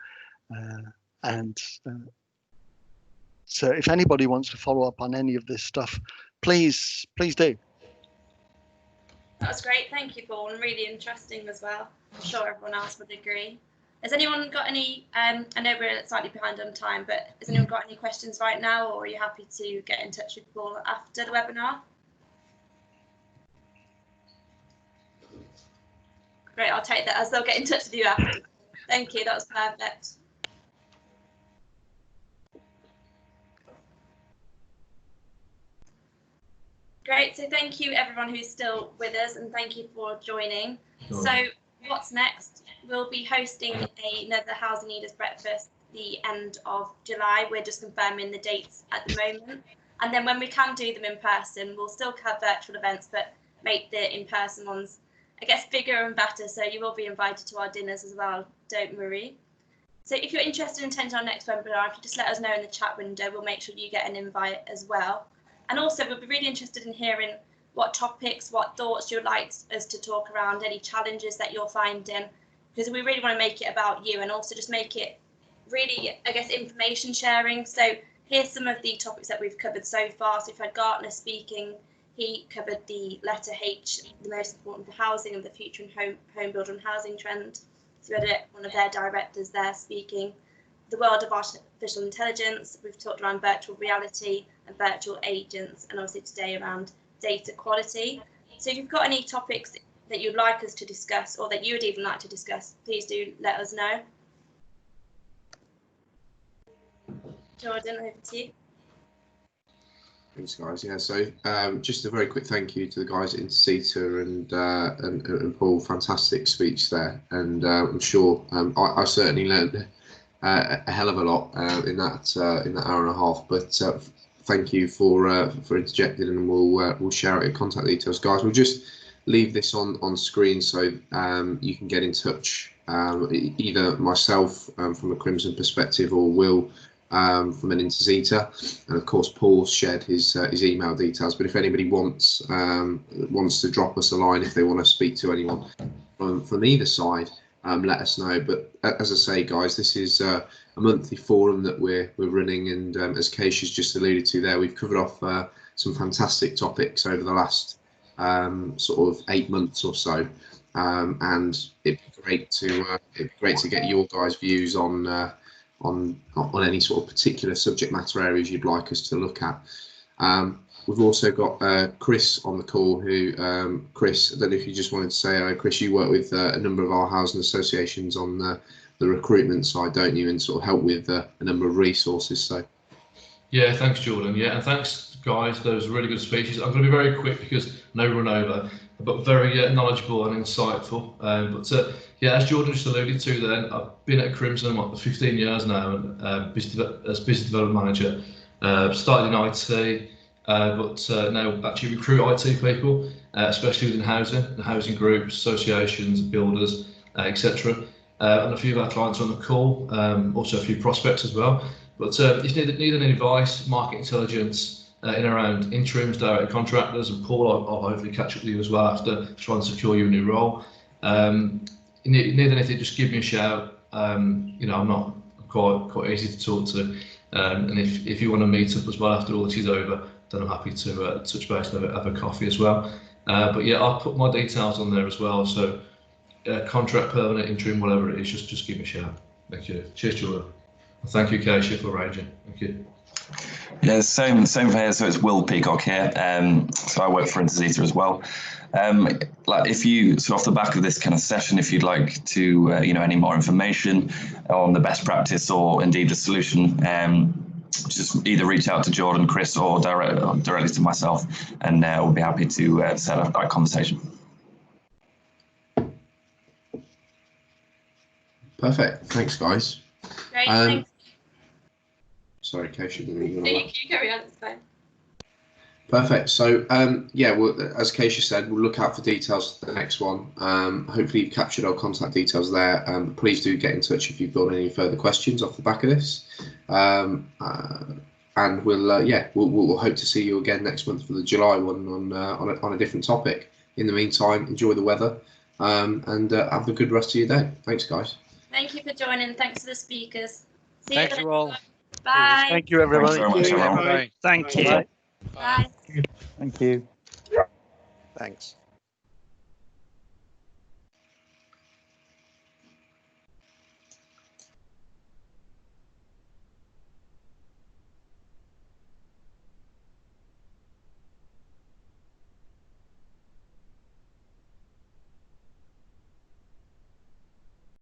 So if anybody wants to follow up on any of this stuff, please do. That was great, thank you, Paul, and really interesting as well. I'm sure everyone else would agree. Has anyone got any, I know we're slightly behind on time, but has anyone got any questions right now, or are you happy to get in touch with Paul after the webinar? Great, I'll take that as they'll get in touch with you after. Thank you, that was perfect. Great, so thank you everyone who's still with us, and thank you for joining. Sure. So what's next? We'll be hosting another Housing Leaders Breakfast the end of July. We're just confirming the dates at the moment. And then when we can do them in person, we'll still have virtual events, but make the in-person ones, I guess, bigger and better. So you will be invited to our dinners as well, don't worry. So if you're interested in attending our next webinar, if you just let us know in the chat window, we'll make sure you get an invite as well. And also, we'll be really interested in hearing what topics, what thoughts you'd like us to talk around, any challenges that you're finding, because we really want to make it about you, and also just make it really, I guess, information sharing. So here's some of the topics that we've covered so far. So we've had Gartner speaking. He covered the letter H, the most important for housing and the future and home builder and housing trend. So we had one of their directors there speaking. the world of artificial intelligence. We've talked around virtual reality and virtual agents, and obviously today around data quality. So if you've got any topics that you'd like us to discuss, or that you would even like to discuss, please do let us know. Jordan, over to you. Thanks, guys. Yeah, so just a very quick thank you to the guys at Intozetta and Paul. Fantastic speech there, and I'm sure I certainly learned a hell of a lot in that hour and a half. But thank you for interjecting, and we'll share out your contact details, guys. We'll just leave this on screen so you can get in touch, either myself from a Crimson perspective, or Will from an Intozetta, and of course Paul shared his email details. But if anybody wants to drop us a line, if they want to speak to anyone from either side, let us know. But as I say, guys, this is a monthly forum that we're running, and as Keisha's just alluded to there, we've covered off some fantastic topics over the last sort of 8 months or so, and it'd be great to get your guys' views on any sort of particular subject matter areas you'd like us to look at. We've also got Chris on the call, who, Chris, I don't know if you just wanted to say, Chris, you work with a number of our housing associations on the recruitment side, don't you, and sort of help with a number of resources. So, yeah, thanks, Jordan. Yeah, and thanks, guys. Those really good speeches. I'm going to be very quick because I know we run over, but very knowledgeable and insightful. Yeah, as Jordan just alluded to, then I've been at Crimson for 15 years now, and as business development manager. Started in IT, but now actually recruit IT people, especially within housing, the housing groups, associations, builders, etc. And a few of our clients on the call, also a few prospects as well. But if you need any advice, market intelligence in around interims, direct contractors, and Paul, I'll hopefully catch up with you as well after trying to secure you a new role. You need anything, just give me a shout. You know, I'm quite easy to talk to, and if you want to meet up as well after all this is over, then I'm happy to touch base and have a coffee as well. But yeah, I'll put my details on there as well. So contract, permanent, interim, whatever it is, just give me a shout. Thank you. Cheers, Jordan. Thank you, Keisha, for arranging. Thank you. Yeah, same for here. So it's Will Peacock here. So I work for Intozetta as well. Like if you, so off the back of this kind of session, if you'd like to, any more information on the best practice or indeed the solution, just either reach out to Jordan, Chris, or directly to myself, and we'll be happy to set up that conversation. Perfect. Thanks, guys. Great. Thanks. Sorry, Keisha. You carry on. It's fine. Perfect. So, yeah, as Keisha said, we'll look out for details for the next one. Hopefully, you've captured our contact details there. Please do get in touch if you've got any further questions off the back of this. And we'll hope to see you again next month for the July one on a different topic. In the meantime, enjoy the weather and have a good rest of your day. Thanks, guys. Thank you for joining. Thanks to the speakers. See Thanks you all. Bye. Thank you, everybody. Thanks very much, everyone. Bye. Thank you. Bye. Bye. Thank you. Thanks.